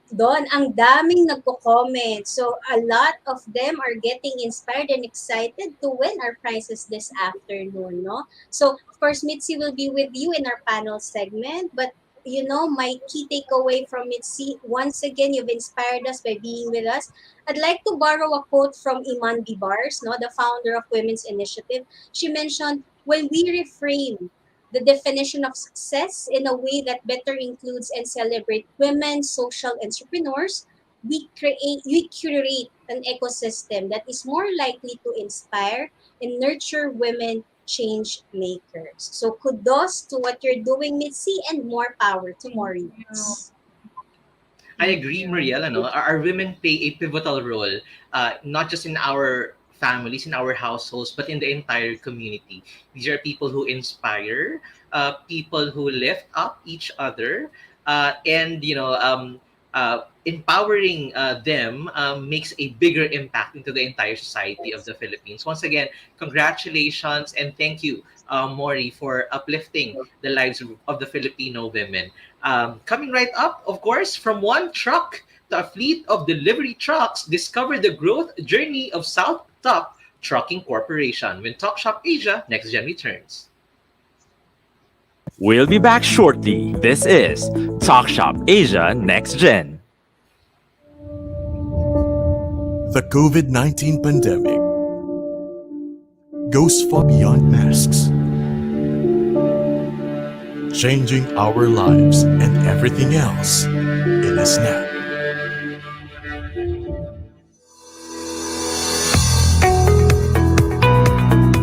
Don, ang daming nagko-comment. So, a lot of them are getting inspired and excited to win our prizes this afternoon, no? So, of course, Mitzi will be with you in our panel segment. But, my key takeaway from Mitzi, once again, you've inspired us by being with us. I'd like to borrow a quote from Iman Bibars, no, the founder of Women's Initiative. She mentioned, when we reframe the definition of success in a way that better includes and celebrate women social entrepreneurs, we curate an ecosystem that is more likely to inspire and nurture women change makers. So kudos to what you're doing, Mitzi, and more power to Thank you. Maureen's. I Thank agree, you. Mariela. No, our women play a pivotal role, not just in our families, in our households, but in the entire community. These are people who inspire, people who lift up each other, and empowering them makes a bigger impact into the entire society of the Philippines. Once again, congratulations and thank you, Mori, for uplifting the lives of the Filipino women. Coming right up, of course, from one truck to a fleet of delivery trucks, discover the growth journey of SouthTop Trucking Corporation when Talk Shop Asia Next Gen returns. We'll be back shortly. This is Talk Shop Asia Next Gen. The COVID 19 pandemic goes far beyond masks, changing our lives and everything else in a snap.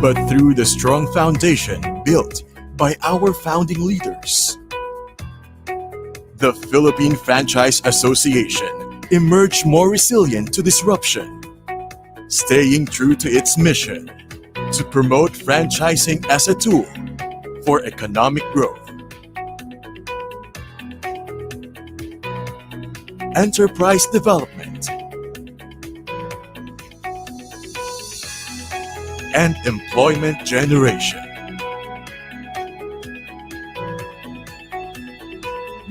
but through the strong foundation built by our founding leaders. The Philippine Franchise Association emerged more resilient to disruption, staying true to its mission to promote franchising as a tool for economic growth, enterprise development, and employment generation.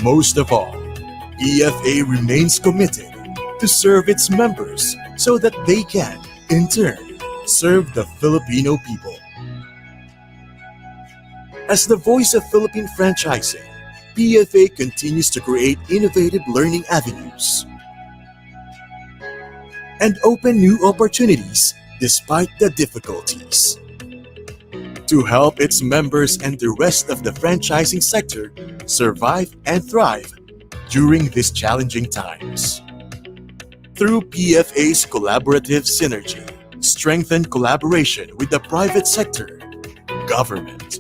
Most of all, EFA remains committed to serve its members so that they can, in turn, serve the Filipino people. As the voice of Philippine franchising, PFA continues to create innovative learning avenues and open new opportunities despite the difficulties. To help its members and the rest of the franchising sector survive and thrive during these challenging times. Through PFA's collaborative synergy, strengthened collaboration with the private sector, government,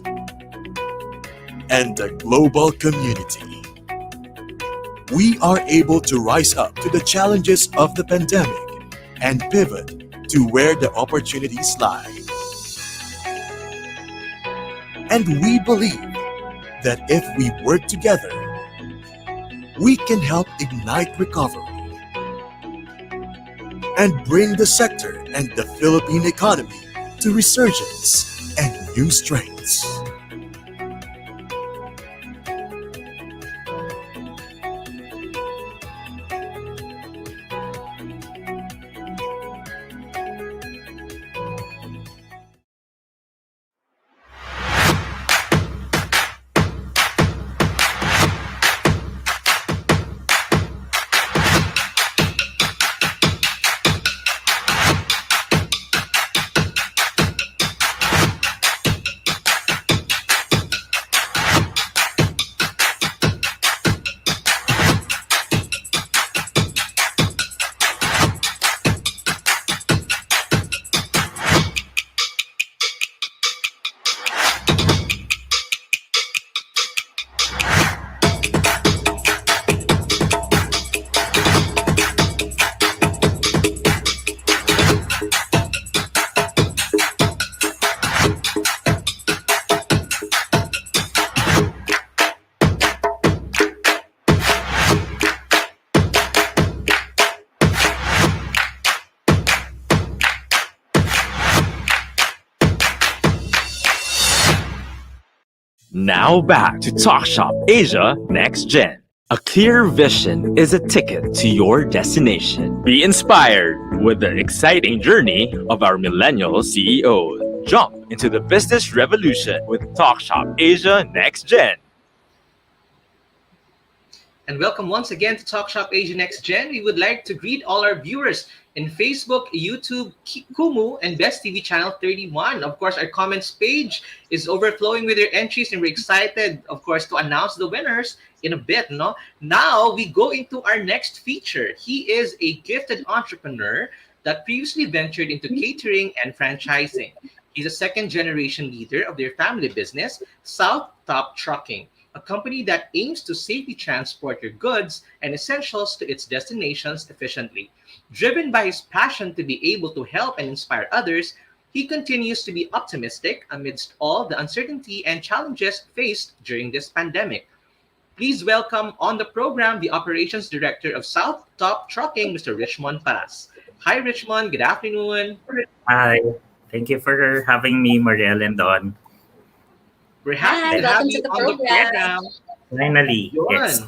and the global community, we are able to rise up to the challenges of the pandemic and pivot to where the opportunities lie. And we believe that if we work together, we can help ignite recovery and bring the sector and the Philippine economy to resurgence and new strengths. Now back to Talk Shop Asia Next Gen. A clear vision is a ticket to your destination. Be inspired with the exciting journey of our millennial CEO. Jump into the business revolution with Talk Shop Asia Next Gen. And welcome once again to Talk Shop Asia Next Gen. We would like to greet all our viewers in Facebook, YouTube, Kumu, and Best TV Channel 31. Of course, our comments page is overflowing with your entries, and we're excited, of course, to announce the winners in a bit. No? Now, we go into our next feature. He is a gifted entrepreneur that previously ventured into catering and franchising. He's a second-generation leader of their family business, SouthTop Trucking, a company that aims to safely transport your goods and essentials to its destinations efficiently. Driven by his passion to be able to help and inspire others, he continues to be optimistic amidst all the uncertainty and challenges faced during this pandemic. Please welcome on the program the Operations Director of SouthTop Trucking, Mr. Richmond Paras. Hi, Richmond. Good afternoon. Hi. Thank you for having me, Mariel and Don. We're happy to have you on the program. Finally, yes.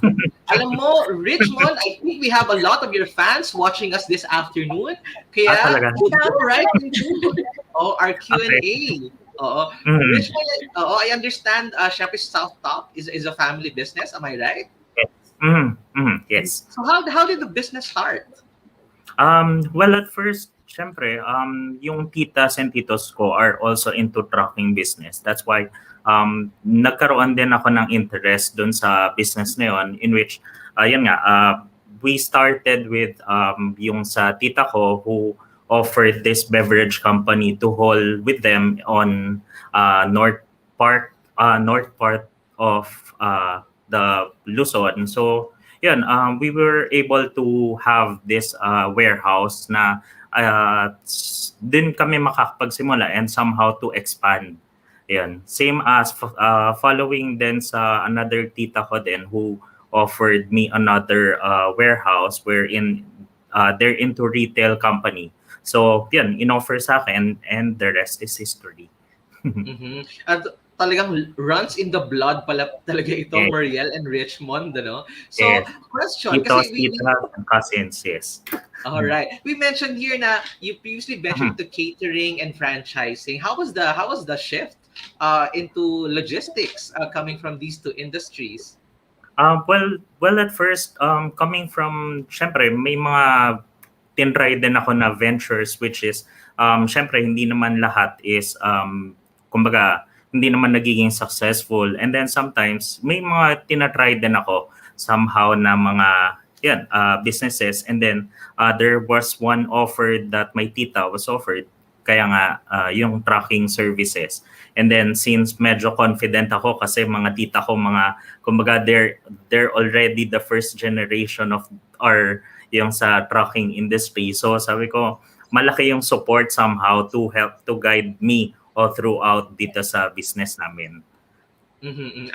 Alam mo, Richmond, I think we have a lot of your fans watching us this afternoon. Kaya, we'll go right into our Q&A. Richmond, I understand Shopee SouthTop is a family business. Am I right? Yes. Yes. So how did the business start? Well, at first, syempre, yung titas and titos ko are also into trucking business. That's why nagkaroon din ako ng interest dun sa business na yun, in which, we started with yung sa tita ko who offered this beverage company to haul with them on north part of the Luzon. So yun, we were able to have this warehouse na din kami makakapagsimula and somehow to expand. Yan. Same as following din sa another tita ko din who offered me another warehouse wherein they're into retail company. So, yan, in-offer sa akin and the rest is history. At talagang runs in the blood pala talaga ito, Yes. Mariel and Richmond, ano? So, Yes. question, Titos, kasi titas, and cousins, yes. all right. We mentioned here na you previously ventured to catering and franchising. How was the shift into logistics coming from these two industries? Well, at first, coming from, syempre, may mga tinry din ako na ventures which is, syempre, hindi naman lahat is, kumbaga, hindi naman nagiging successful. And then sometimes, may mga tinatry din ako somehow na mga businesses. And then, there was one offer that my tita was offered, kaya nga, yung tracking services. And then since medyo confident ako kasi mga tita ko kumbaga they're already the first generation of yung sa trucking industry. So sabi ko malaki yung support somehow to help to guide me all throughout dito sa business namin.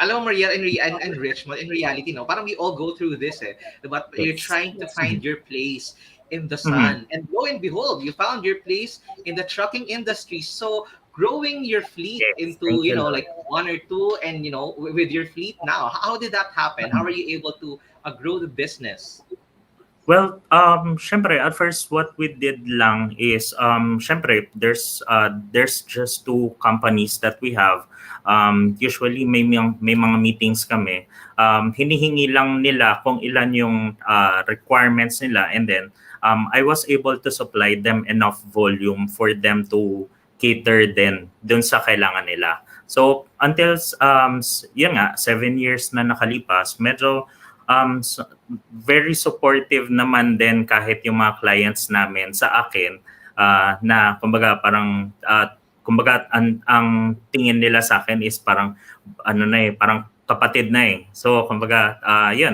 Alam mo, Mariel and Richmond, in reality, no, parang we all go through this, but you're trying to find your place in the sun. And lo and behold, you found your place in the trucking industry. So growing your fleet into, like one or two, and, with your fleet now, how did that happen? How are you able to grow the business? Well, syempre, at first, what we did lang is, syempre, there's just two companies that we have. Usually, may mga meetings kami. Hinihingi lang nila kung ilan yung requirements nila, and then I was able to supply them enough volume for them to cater din dun sa kailangan nila. So, until, yun nga, 7 years na nakalipas, medyo very supportive naman din kahit yung mga clients namin sa akin na kumbaga parang ang tingin nila sa akin is parang parang kapatid na . So kumbaga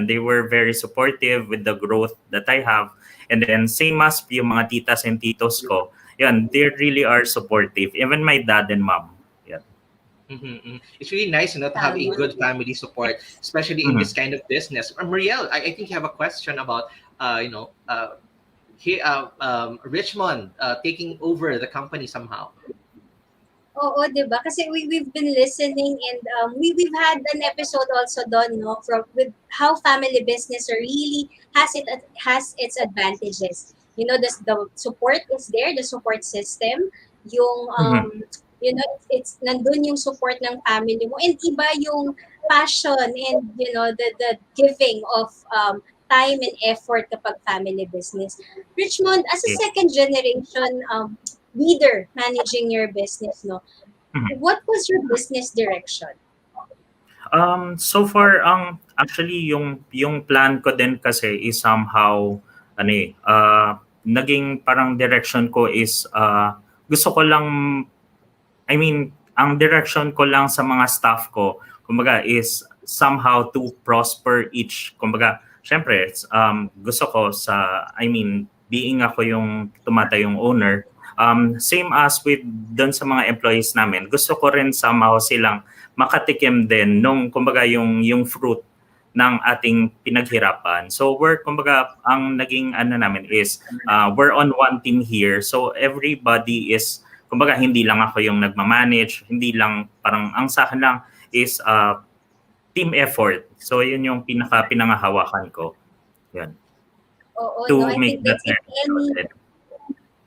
they were very supportive with the growth that I have, and then same as yung mga titas and titos ko, they really are supportive, even my dad and mom. It's really nice, to have a good family support, especially in this kind of business. Mariel, I think you have a question about, Richmond taking over the company somehow. Oo, diba? Kasi we've been listening, and we've had an episode also doon, no, with how family business really has its advantages. The support is there, the support system, yung it's nandun yung support ng family mo, and iba yung passion and the giving of time and effort kapag family business. Richmond, as a second generation leader managing your business, no, what was your business direction? So far, actually yung plan ko din kasi is somehow naging parang direction ko is gusto ko lang, ang direction ko lang sa mga staff ko, kumbaga, is somehow to prosper each. Kumbaga, syempre, gusto ko being ako yung tumatayong owner, same as with dun sa mga employees namin, gusto ko rin somehow silang makatikim din nung, kumbaga, yung fruit ng ating pinaghirapan. So kumbaga, ang naging namin is, we're on one team here. So everybody is, kumbaga, hindi lang ako yung nagmamanage, hindi lang, parang ang sa akin lang is team effort. So yun yung pinangahawakan ko. Yan. Oo, to I make think that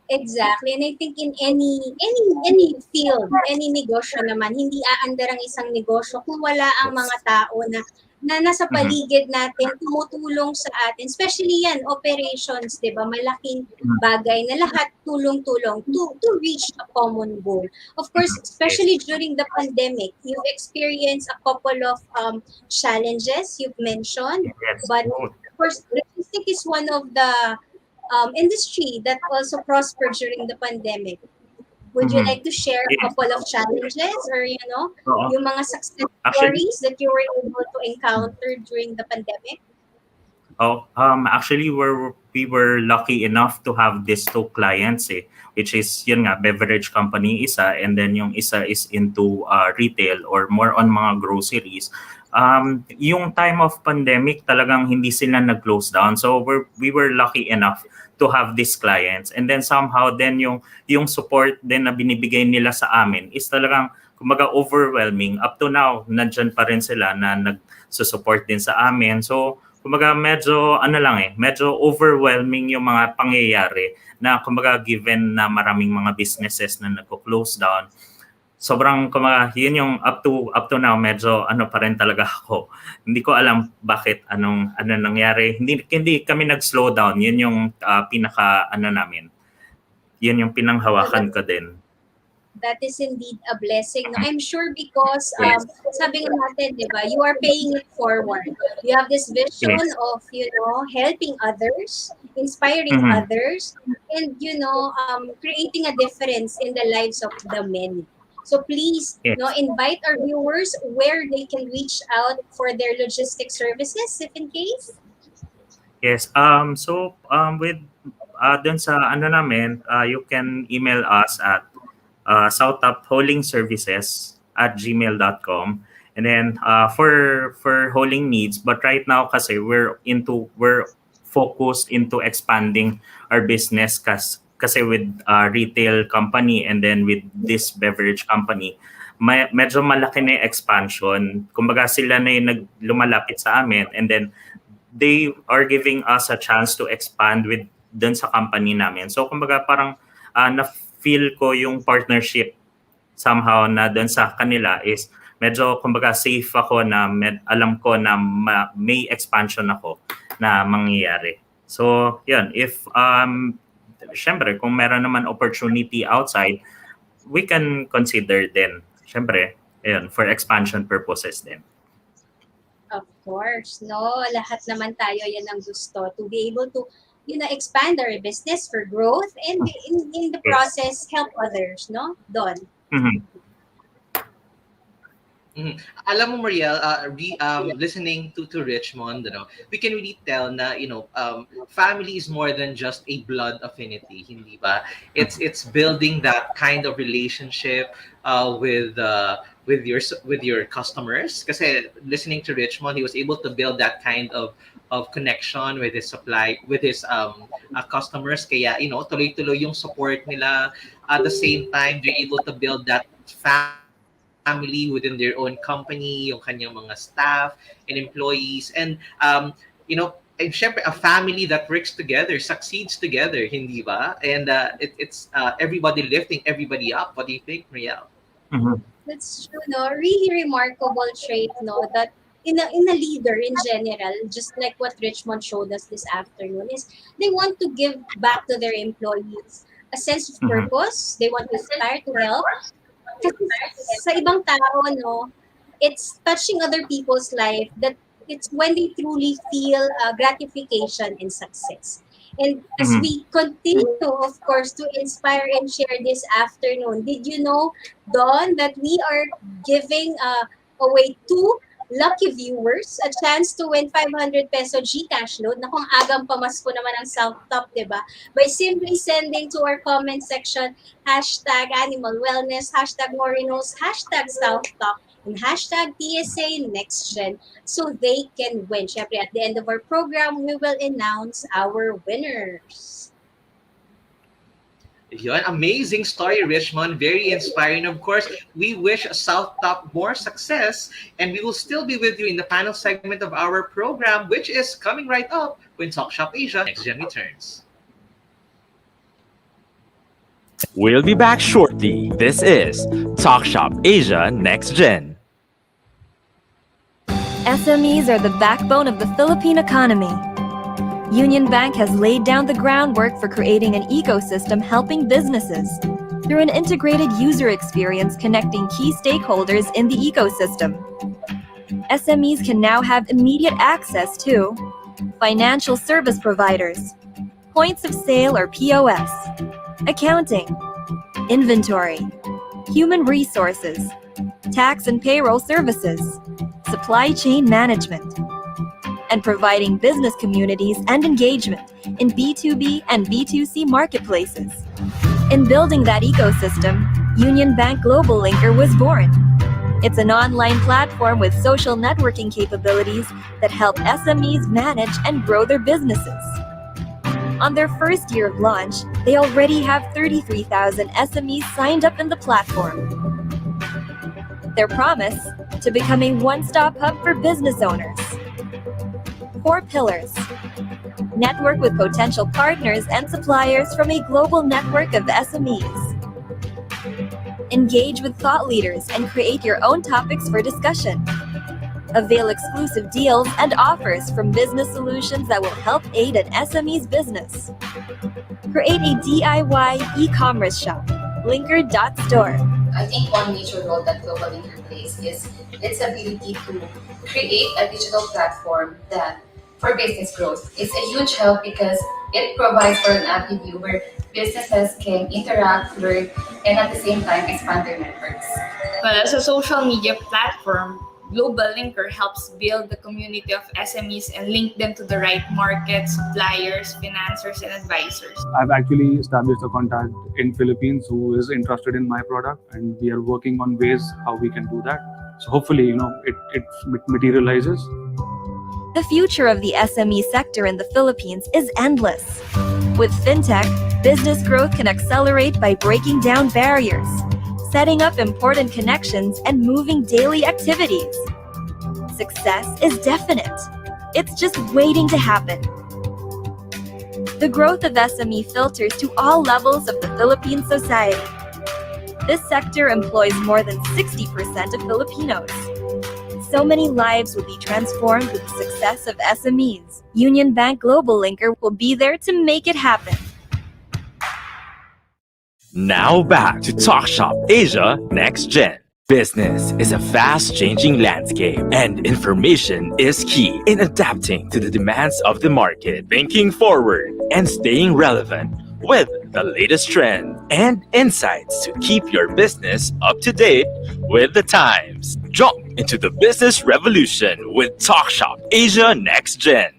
exactly. And I think in any field, any negosyo naman, hindi aandar ang isang negosyo kung wala ang mga tao na nasa paligid natin, tumutulong sa atin. Especially yan, operations, di ba? Malaking bagay na lahat tulong-tulong to reach a common goal. Of course, especially during the pandemic, you've experienced a couple of challenges you've mentioned. But of course, logistics is one of the industry that also prospered during the pandemic? Would you like to share a Yes. couple of challenges or, Oo. yung mga success Actually, stories that you were able to encounter during the pandemic? Actually, we were lucky enough to have these two clients, which is yun nga, beverage company isa, and then yung isa is into retail or more on mga groceries. Yung time of pandemic, talagang hindi sila nag-close down. So we were lucky enough to have these clients. And then somehow then yung support din na binibigay nila sa amin is talagang kumbaga overwhelming. Up to now, nandyan pa rin sila na nag-support din sa amin. So kumbaga medyo medyo overwhelming yung mga pangyayari na kumbaga given na maraming mga businesses na nagko-close down. Sobrang kumbaga yun yung up to now medyo pa rin talaga ako. Hindi ko alam bakit ano nangyari. Hindi kami nag-slow down. Yun yung pinaka namin. Yun yung pinanghawakan ko din. That is indeed a blessing. No? I'm sure because, sabi nga natin, di ba, you are paying it forward. You have this vision of, helping others, inspiring others, and, creating a difference in the lives of the many. So please, invite our viewers where they can reach out for their logistic services, if in case. Yes. With dun sa namin, you can email us at SouthTopHaulingServices@gmail.com, and then for hauling needs. But right now, kasi we're focused into expanding our business, kasi with retail company and then with this beverage company, medyo malaki na yung expansion. Kumbaga sila na yung lumalapit sa amin, and then they are giving us a chance to expand with dun sa company namin. So kumbaga parang na-feel ko yung partnership somehow na dun sa kanila is medyo kumbaga safe ako na alam ko na may expansion ako na mangyayari. So yun, if syempre kung meron naman opportunity outside, we can consider din syempre yun, for expansion purposes din. Of course, no? Lahat naman tayo yan ang gusto, to be able to expand our business for growth and in the process help others, no? Don. Alam mo, Mariel, listening to Richmond, we can really tell na family is more than just a blood affinity, hindi ba? It's building that kind of relationship with your customers. Kasi listening to Richmond, he was able to build that kind of connection with his customers. Kaya tuloy-tuloy yung support nila. At the same time, they're able to build that family within their own company, yung kanyang mga staff and employees, and and syempre a family that works together succeeds together, hindi ba? And it's everybody lifting everybody up. What do you think, Mariel? That's true, no? Really remarkable trait, no? That in a leader in general, just like what Richmond showed us this afternoon, is they want to give back to their employees a sense of purpose. They want to inspire, to help. Kasi sa ibang tao, no, it's touching other people's life that it's when they truly feel gratification and success. And as we continue, of course, to inspire and share this afternoon, did you know, Don, that we are giving away 2 lucky viewers a chance to win 500 peso GCash load na kung agang pamasko naman ang SouthTop, diba? By simply sending to our comment section #Animal Wellness, #Morinos, #SouthTop, and #TSA Next Gen, so they can win. Syempre, at the end of our program, we will announce our winners. Yun, amazing story, Richmond. Very inspiring. Of course, we wish SouthTop more success, and we will still be with you in the panel segment of our program, which is coming right up when TALK.SHOP.ASIA Nxt Gen returns. We'll be back shortly. This is TALK.SHOP.ASIA Nxt Gen. SMEs are the backbone of the Philippine economy. Union Bank has laid down the groundwork for creating an ecosystem helping businesses through an integrated user experience connecting key stakeholders in the ecosystem. SMEs can now have immediate access to financial service providers, points of sale or POS, accounting, inventory, human resources, tax and payroll services, supply chain management, and providing business communities and engagement in B2B and B2C marketplaces. In building that ecosystem, Union Bank Global Linker was born. It's an online platform with social networking capabilities that help SMEs manage and grow their businesses. On their first year of launch, they already have 33,000 SMEs signed up in the platform. Their promise? To become a one-stop hub for business owners. 4 pillars. Network with potential partners and suppliers from a global network of SMEs. Engage with thought leaders and create your own topics for discussion. Avail exclusive deals and offers from business solutions that will help aid an SME's business. Create a DIY e-commerce shop, linker.store. I think one major role that Global Linker plays is its ability to create a digital platform that for business growth. It's a huge help because it provides for an avenue where businesses can interact, learn, and at the same time expand their networks. Well, as a social media platform, Global Linker helps build the community of SMEs and link them to the right markets, suppliers, financiers, and advisors. I've actually established a contact in Philippines who is interested in my product, and we are working on ways how we can do that. So hopefully, it materializes. The future of the SME sector in the Philippines is endless. With fintech, business growth can accelerate by breaking down barriers, setting up important connections, and moving daily activities. Success is definite. It's just waiting to happen. The growth of SME filters to all levels of the Philippine society. This sector employs more than 60% of Filipinos. So many lives will be transformed with the success of SMEs. Union Bank Global Linker will be there to make it happen. Now back to Talk Shop Asia Next Gen. Business is a fast-changing landscape, and information is key in adapting to the demands of the market, thinking forward, and staying relevant with the latest trend and insights to keep your business up to date with the times. Jump into the business revolution with Talk Shop Asia Next Gen.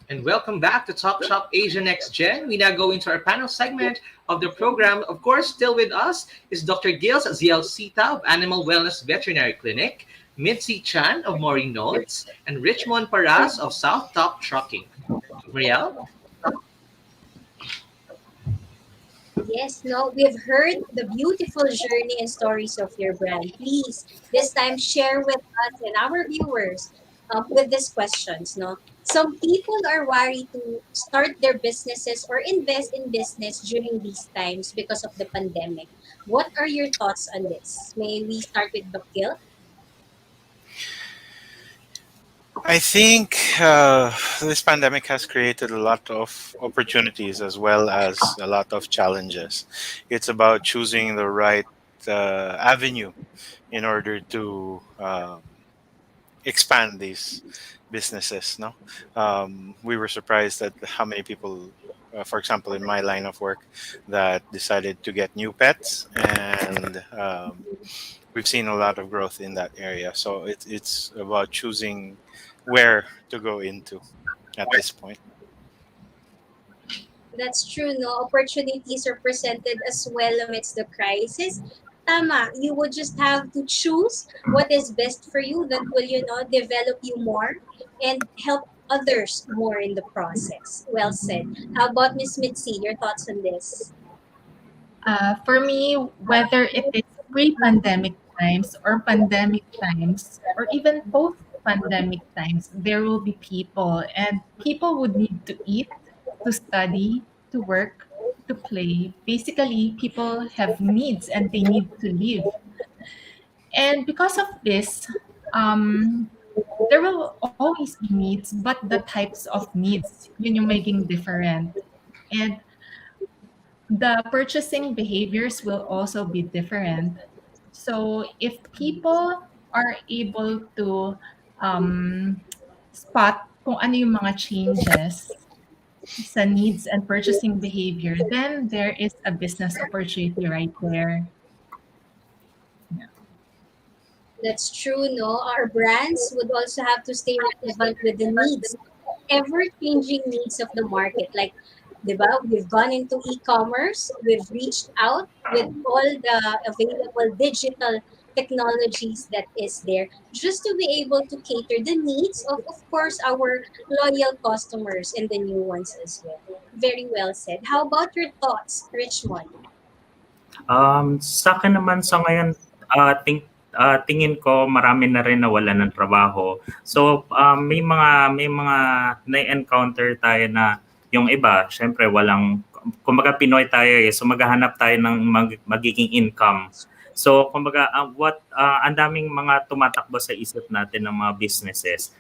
And welcome back to Talk Shop Asia Next Gen. We now go into our panel segment of the program. Of course, still with us is Dr. Gils Zialcita of Animal Wellness Veterinary Clinic, Mitzi Chan of Mori Notes, and Richmond Paras of SouthTop Trucking. Marielle? Yes, no, we've heard the beautiful journey and stories of your brand. Please, this time share with us and our viewers with these questions. No, some people are worried to start their businesses or invest in business during these times because of the pandemic. What are your thoughts on this? May we start with Bakil? I think this pandemic has created a lot of opportunities as well as a lot of challenges. It's about choosing the right avenue in order to expand these businesses. No, we were surprised at how many people, for example, in my line of work, that decided to get new pets, and we've seen a lot of growth in that area. So it's about choosing where to go into at this point. That's true, no? Opportunities are presented as well amidst the crisis. Tama, you would just have to choose what is best for you that will, develop you more and help others more in the process. Well said. How about Miss Mitzi? Your thoughts on this? For me, whether it is pre-pandemic times or pandemic times or even post-pandemic times, there will be people, and people would need to eat, to study, to work, to play. Basically, people have needs and they need to live. And because of this, there will always be needs, but the types of needs, yun yung maging different. And the purchasing behaviors will also be different. So if people are able to spot kung ano yung mga changes sa needs and purchasing behavior, then there is a business opportunity right there. That's true, no? Our brands would also have to stay relevant with the needs, ever-changing needs of the market. Like, diba, we've gone into e-commerce, we've reached out with all the available digital technologies that is there just to be able to cater the needs of course, our loyal customers and the new ones as well. Very well said. How about your thoughts, Richmond? Sa akin naman sa ngayon, tingin ko marami na rin nawalan ng trabaho. So, may mga na-encounter tayo na yung iba, syempre walang, kumbaga Pinoy tayo so maghahanap tayo ng magiging income. So, kumbaga, ang daming mga tumatakbo sa isip natin ng mga businesses.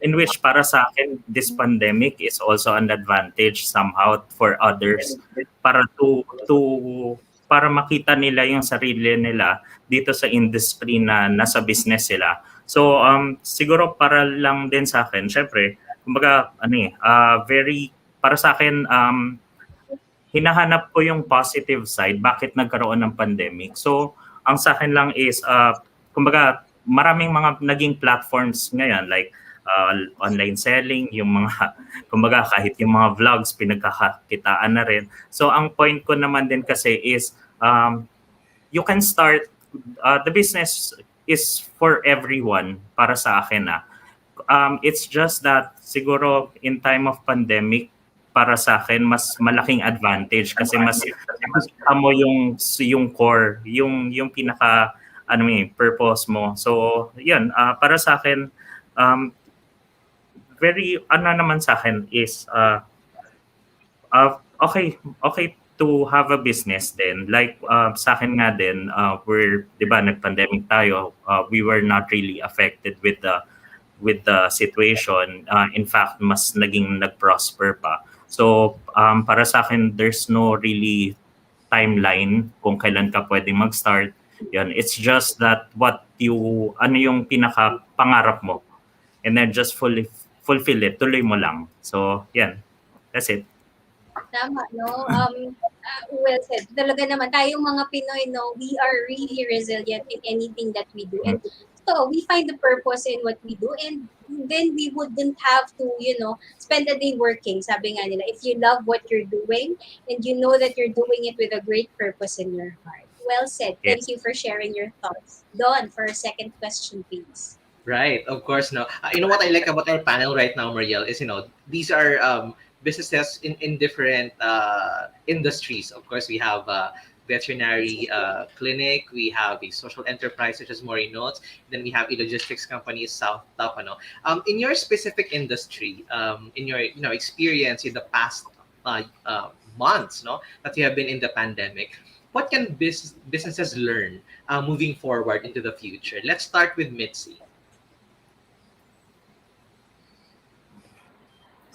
In which para sa akin, this pandemic is also an advantage somehow for others para makita nila yung sarili nila dito sa industry na nasa business sila. So siguro para lang din sa akin, syempre, kumbaga very para sa akin hinahanap ko yung positive side bakit nagkaroon ng pandemic. So ang sa akin lang is kumbaga maraming mga naging platforms ngayon like online selling, yung mga, kumbaga kahit yung mga vlogs, pinagkakakitaan na rin. So ang point ko naman din kasi is, you can start, the business is for everyone, para sa akin it's just that siguro in time of pandemic, para sa akin, mas malaking advantage kasi mas mo yung core, yung pinaka, purpose mo. So, yun, para sa akin, very naman sa akin is okay to have a business din like sa akin nga din we're 'di ba nag-pandemic tayo, we were not really affected with the situation, in fact mas naging nag-prosper pa. So para sa akin there's no really timeline kung kailan ka pwedeng mag-start. Yan, it's just that ano yung pinaka pangarap mo and then just fulfill it, tuloy mo lang. So, yan. That's it. Tama, no? Well said. Talaga naman, tayong mga Pinoy, no, we are really resilient in anything that we do. And so, we find the purpose in what we do and then we wouldn't have to, spend a day working. Sabi nga nila, if you love what you're doing and you know that you're doing it with a great purpose in your heart. Well said. Thank you for sharing your thoughts. Don, for a second question, please. Right, of course. No, you know what I like about our panel right now, Mariel, is these are businesses in different industries. Of course, we have veterinary clinic, we have a social enterprise such as Mori Notes, then we have a logistics company, SouthTop. In your specific industry, in your experience in the past months, that you have been in the pandemic, what can businesses learn moving forward into the future? Let's start with Mitzi.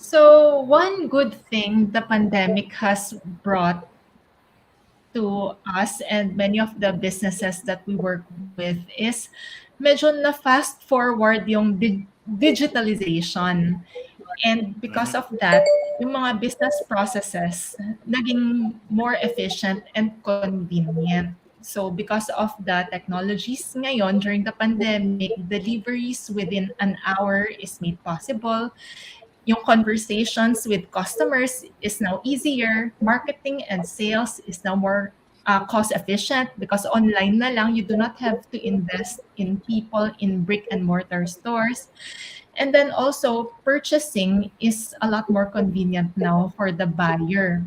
So, one good thing the pandemic has brought to us and many of the businesses that we work with is medyo na fast forward yung digitalization. And because of that, yung mga business processes naging more efficient and convenient. So because of the technologies ngayon during the pandemic, deliveries within an hour is made possible. Yung conversations with customers is now easier. Marketing and sales is now more cost efficient because online na lang, you do not have to invest in people in brick and mortar stores. And then also purchasing is a lot more convenient now for the buyer.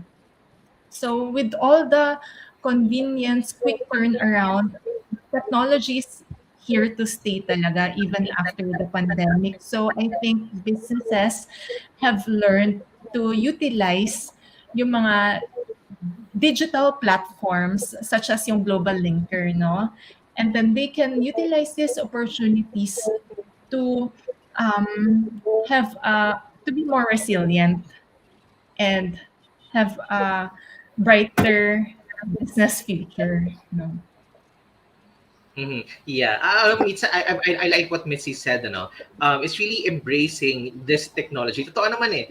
So with all the convenience, quick turnaround, technology is here to stay talaga even after the pandemic. So I think businesses have learned to utilize yung mga digital platforms such as yung global linker, no? And then they can utilize these opportunities to have to be more resilient and have a brighter business future, no? Yeah, I like what Mitzi said, ano. It's really embracing this technology. Totoo naman eh.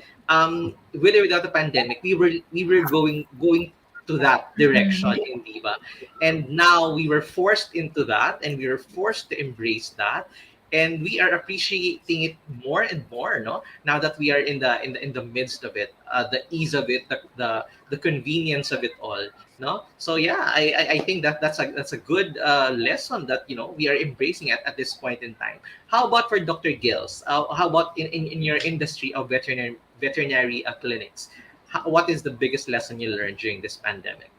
With or without the pandemic, we were going to that direction, hindi ba? And now we were forced into that, and we were forced to embrace that, and we are appreciating it more and more, no? Now that we are in the midst of it, the ease of it, the convenience of it all. No, so yeah, I think that's a good lesson that we are embracing at this point in time. How about for Dr. Gills? How about in your industry of veterinary clinics? What is the biggest lesson you learned during this pandemic?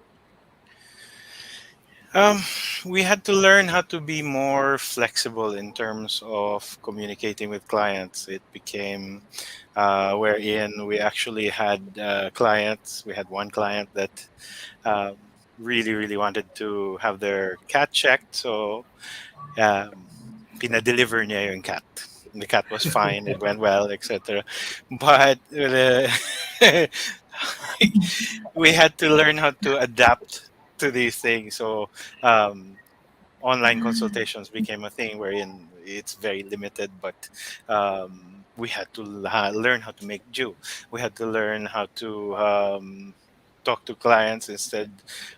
Um, we had to learn how to be more flexible in terms of communicating with clients. It became wherein we actually had clients. We had one client that um, really, really wanted to have their cat checked. So pinadeliver niya yung cat. The cat was fine. It went well, etc. But we had to learn how to adapt to these things. So online consultations became a thing wherein it's very limited, but we had to learn how to make do. We had to learn how to talk to clients instead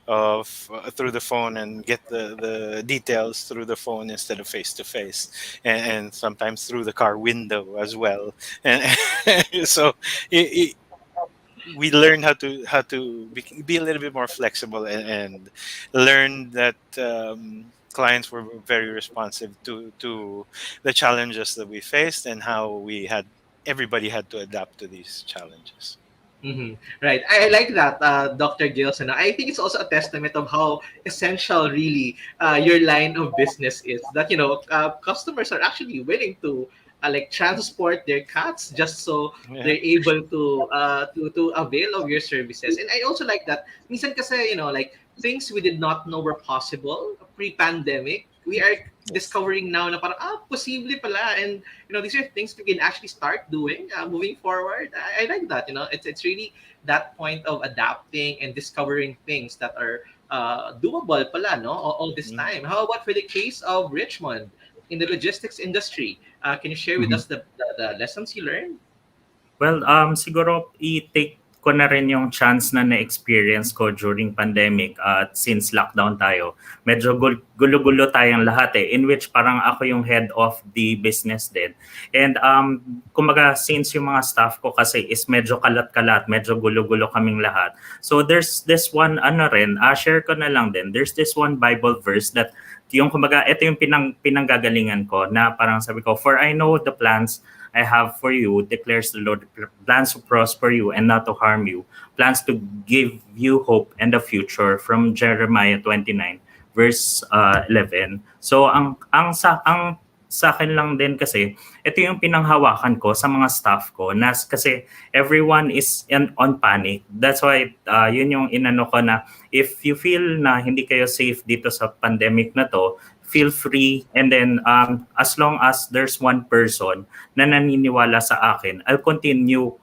of through the phone and get the details through the phone instead of face to face, and sometimes through the car window as well. And so we learned how to be a little bit more flexible, and learn that clients were very responsive to the challenges that we faced, and how everybody had to adapt to these challenges. Right. I like that, Dr. Gilson. I think it's also a testament of how essential really your line of business is. That customers are actually willing to like transport their cats just so Yeah. they're able to avail of your services. And I also like that. Minsan kasi like things we did not know were possible pre-pandemic. We are discovering now na parang posible pala, and these are things we can actually start doing moving forward. I like that. It's really that point of adapting and discovering things that are doable pala, no, all this time. How about for the case of Richmond in the logistics industry? Can you share with us the lessons you learned? Well, siguro i-take ko na rin yung chance na na-experience ko during pandemic at since lockdown tayo. Medyo gulo-gulo tayong lahat in which parang ako yung head of the business din. And kumbaga since yung mga staff ko kasi is medyo kalat-kalat, medyo gulo-gulo kaming lahat. So there's this one share ko na lang din. There's this one Bible verse that yung kumbaga ito yung pinanggagalingan ko na parang sabi ko, for I know the plans I have for you, declares the Lord, plans to prosper you and not to harm you, plans to give you hope and a future, from Jeremiah 29 verse 11. So ang sa akin lang din kasi ito yung pinanghawakan ko sa mga staff ko kasi everyone is on panic. That's why yun yung inano ko na if you feel na hindi kayo safe dito sa pandemic na to, feel free, and then as long as there's one person na naniniwala sa akin, I'll continue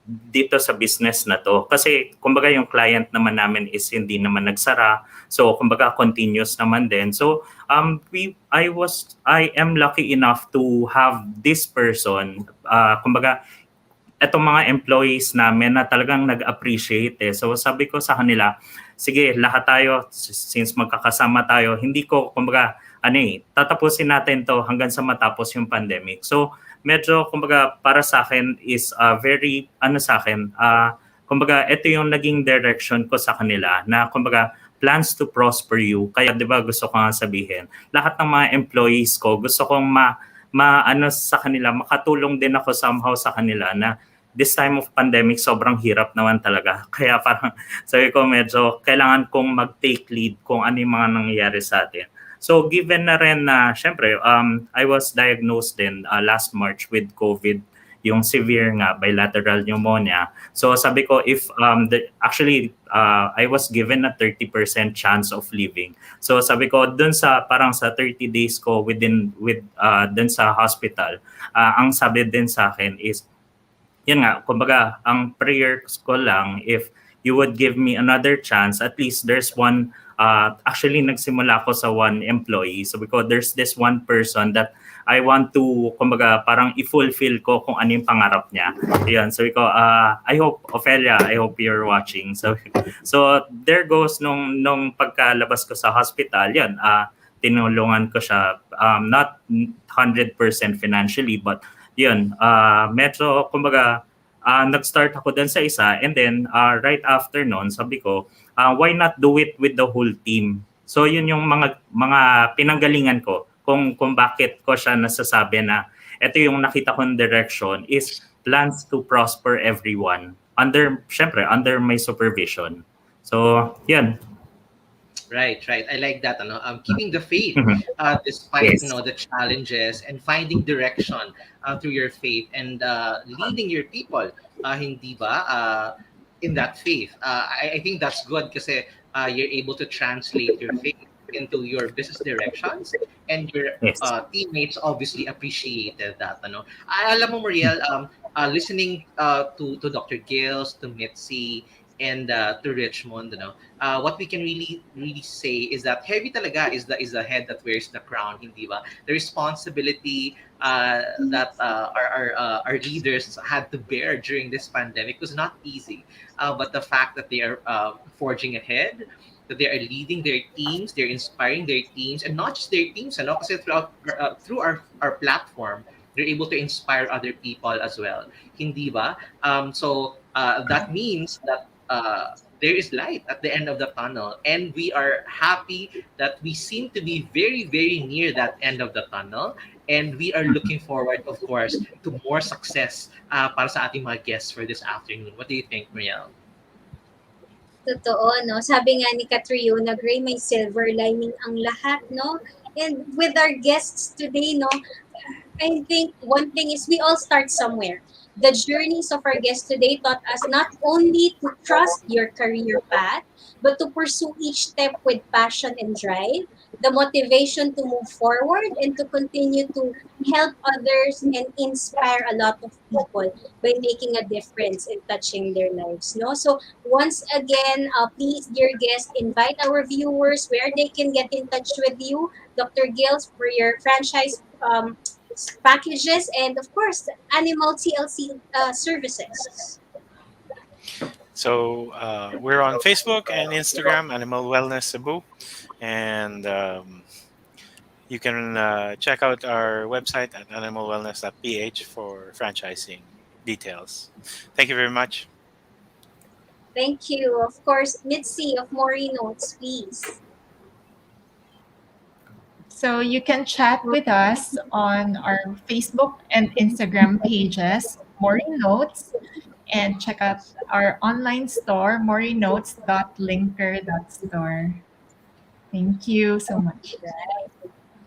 dito sa business na to. Kasi kumbaga yung client naman namin is hindi naman nagsara. So kumbaga continuous naman din. So I am lucky enough to have this person, kumbaga etong mga employees namin na talagang nag-appreciate So sabi ko sa kanila, sige, lahat tayo, since magkakasama tayo, hindi ko, kumbaga, tatapusin natin to hanggang sa matapos yung pandemic. So medyo, kumbaga, para sa akin is very, kumbaga, ito yung naging direction ko sa kanila na, kumbaga, plans to prosper you. Kaya, di ba, gusto ko nga sabihin, lahat ng mga employees ko, gusto kong sa kanila, makatulong din ako somehow sa kanila na this time of pandemic, sobrang hirap naman talaga. Kaya parang sabi ko medyo kailangan kong mag-take lead kung ano yung mga nangyayari sa atin. So given na rin na syempre, I was diagnosed din last March with COVID, yung severe nga bilateral pneumonia. So sabi ko if I was given a 30% chance of living. So sabi ko dun sa parang sa 30 days ko dun sa hospital, ang sabi din sa akin is yun nga, kumbaga, ang prayers ko lang, if you would give me another chance, at least there's one Actually, nagsimula ako sa one employee. So because there's this one person that I want to, kumbaga, parang i-fulfill ko kung ano yung pangarap niya. Yun. So I hope, Ophelia, I hope you're watching. So there goes nung pagkalabas ko sa hospital, yun, tinulungan ko siya, not 100% financially, but yun, medyo, kumbaga, nag-start ako dun sa isa, and then right after nun, sabi ko, why not do it with the whole team? So yun yung mga pinanggalingan ko kung bakit ko siya nasasabi na ito yung nakita kong direction is plans to prosper everyone under my supervision. So yun. Right. I like that. Keeping the faith despite Yes. the challenges, and finding direction through your faith, and leading your people, hindi ba? In that faith, I think that's good kasi you're able to translate your faith into your business directions, and your Yes. teammates obviously appreciated that. Alam mo, Mariel, listening to Dr. Gills, to Mitzi, and to Richmond, what we can really say is that heavy talaga is the head that wears the crown, hindi ba? The responsibility that our leaders had to bear during this pandemic was not easy, but the fact that they are forging ahead, that they are leading their teams, they're inspiring their teams, and not just their teams, kasi through our platform, they're able to inspire other people as well, hindi ba? So that means that there is light at the end of the tunnel, and we are happy that we seem to be very, very near that end of the tunnel, and we are looking forward, of course, to more success para sa ating mga guests for this afternoon. What do you think, Mariel? Totoo, no? Sabi nga ni Catriona Gray, may silver lining ang lahat, no? And with our guests today, no, I think one thing is we all start somewhere. The journeys of our guests today taught us not only to trust your career path, but to pursue each step with passion and drive, the motivation to move forward, and to continue to help others and inspire a lot of people by making a difference and touching their lives. No, so once again, please, dear guests, invite our viewers where they can get in touch with you, Dr. Gills, for your franchise packages, and of course, Animal TLC services. So we're on Facebook and Instagram, Animal Wellness Cebu, and you can check out our website at animalwellness.ph for franchising details. Thank you very much. Thank you. Of course, Mitzi of Mori Notes, please. So you can chat with us on our Facebook and Instagram pages, Mori Notes, and check out our online store, morinotes.linker.store. Thank you so much. Right.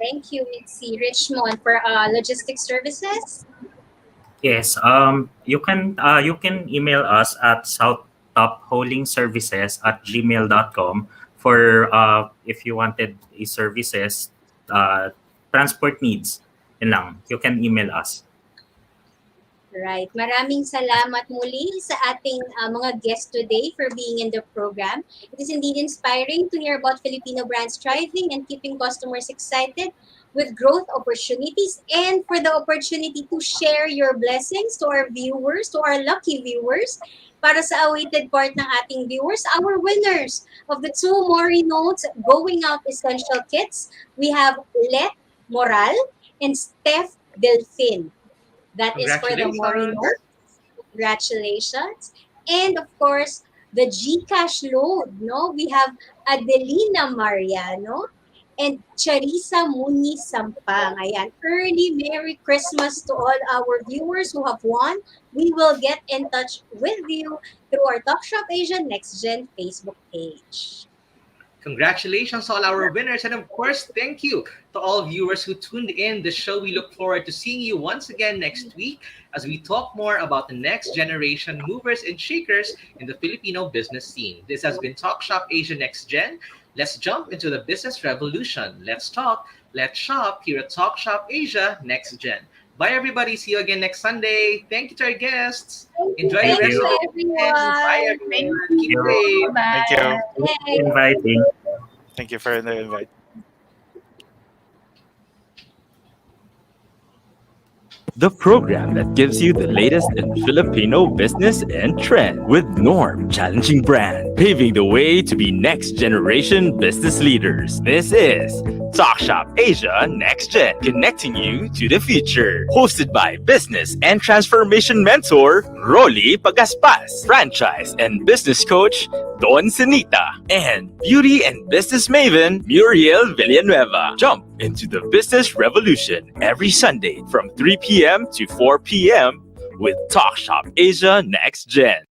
Thank you, Mitzi. Richmond, for logistics services. Yes. You can email us at SouthTopHolingServices@gmail.com for if you wanted a services, transport needs. Yun lang. You can email us. Right. Maraming salamat muli sa ating mga guests today for being in the program. It is indeed inspiring to hear about Filipino brands thriving and keeping customers excited with growth opportunities, and for the opportunity to share your blessings to our viewers, to our lucky viewers. Para sa awaited part ng ating viewers, our winners of the 2 Mori Notes Going Out Essential Kits, we have Let Moral and Steph Delfin. That is for the Mori Notes. Congratulations. And of course, the GCash load, no? We have Adelina Mariano and Charissa Muni Sampang. Ayan, early Merry Christmas to all our viewers who have won. We will get in touch with you through our TALK.SHOP.ASIA Nxt Gen Facebook page. Congratulations to all our winners, and of course, thank you to all viewers who tuned in the show. We look forward to seeing you once again next week as we talk more about the next generation movers and shakers in the Filipino business scene. This has been TALK.SHOP.ASIA Nxt Gen. Let's jump into the business revolution. Let's talk, let's shop here at TALK.SHOP.ASIA Nxt Gen. Bye, everybody. See you again next Sunday. Thank you to our guests. Enjoy the rest of the weekend. Bye, everyone. Keep safe. Bye. Thank you. Inviting. Thank you for the invite. The program that gives you the latest in Filipino business and trend with Norm Challenging Brand, paving the way to be next generation business leaders. This is TALK.SHOP.ASIA Nxt Gen, connecting you to the future. Hosted by business and transformation mentor Rolly Pagaspas, franchise and business coach Don Sinita, and beauty and business maven Muriel Villanueva. Jump into the business revolution every Sunday from 3 p.m. to 4 p.m. with Talk Shop Asia Nxt Gen.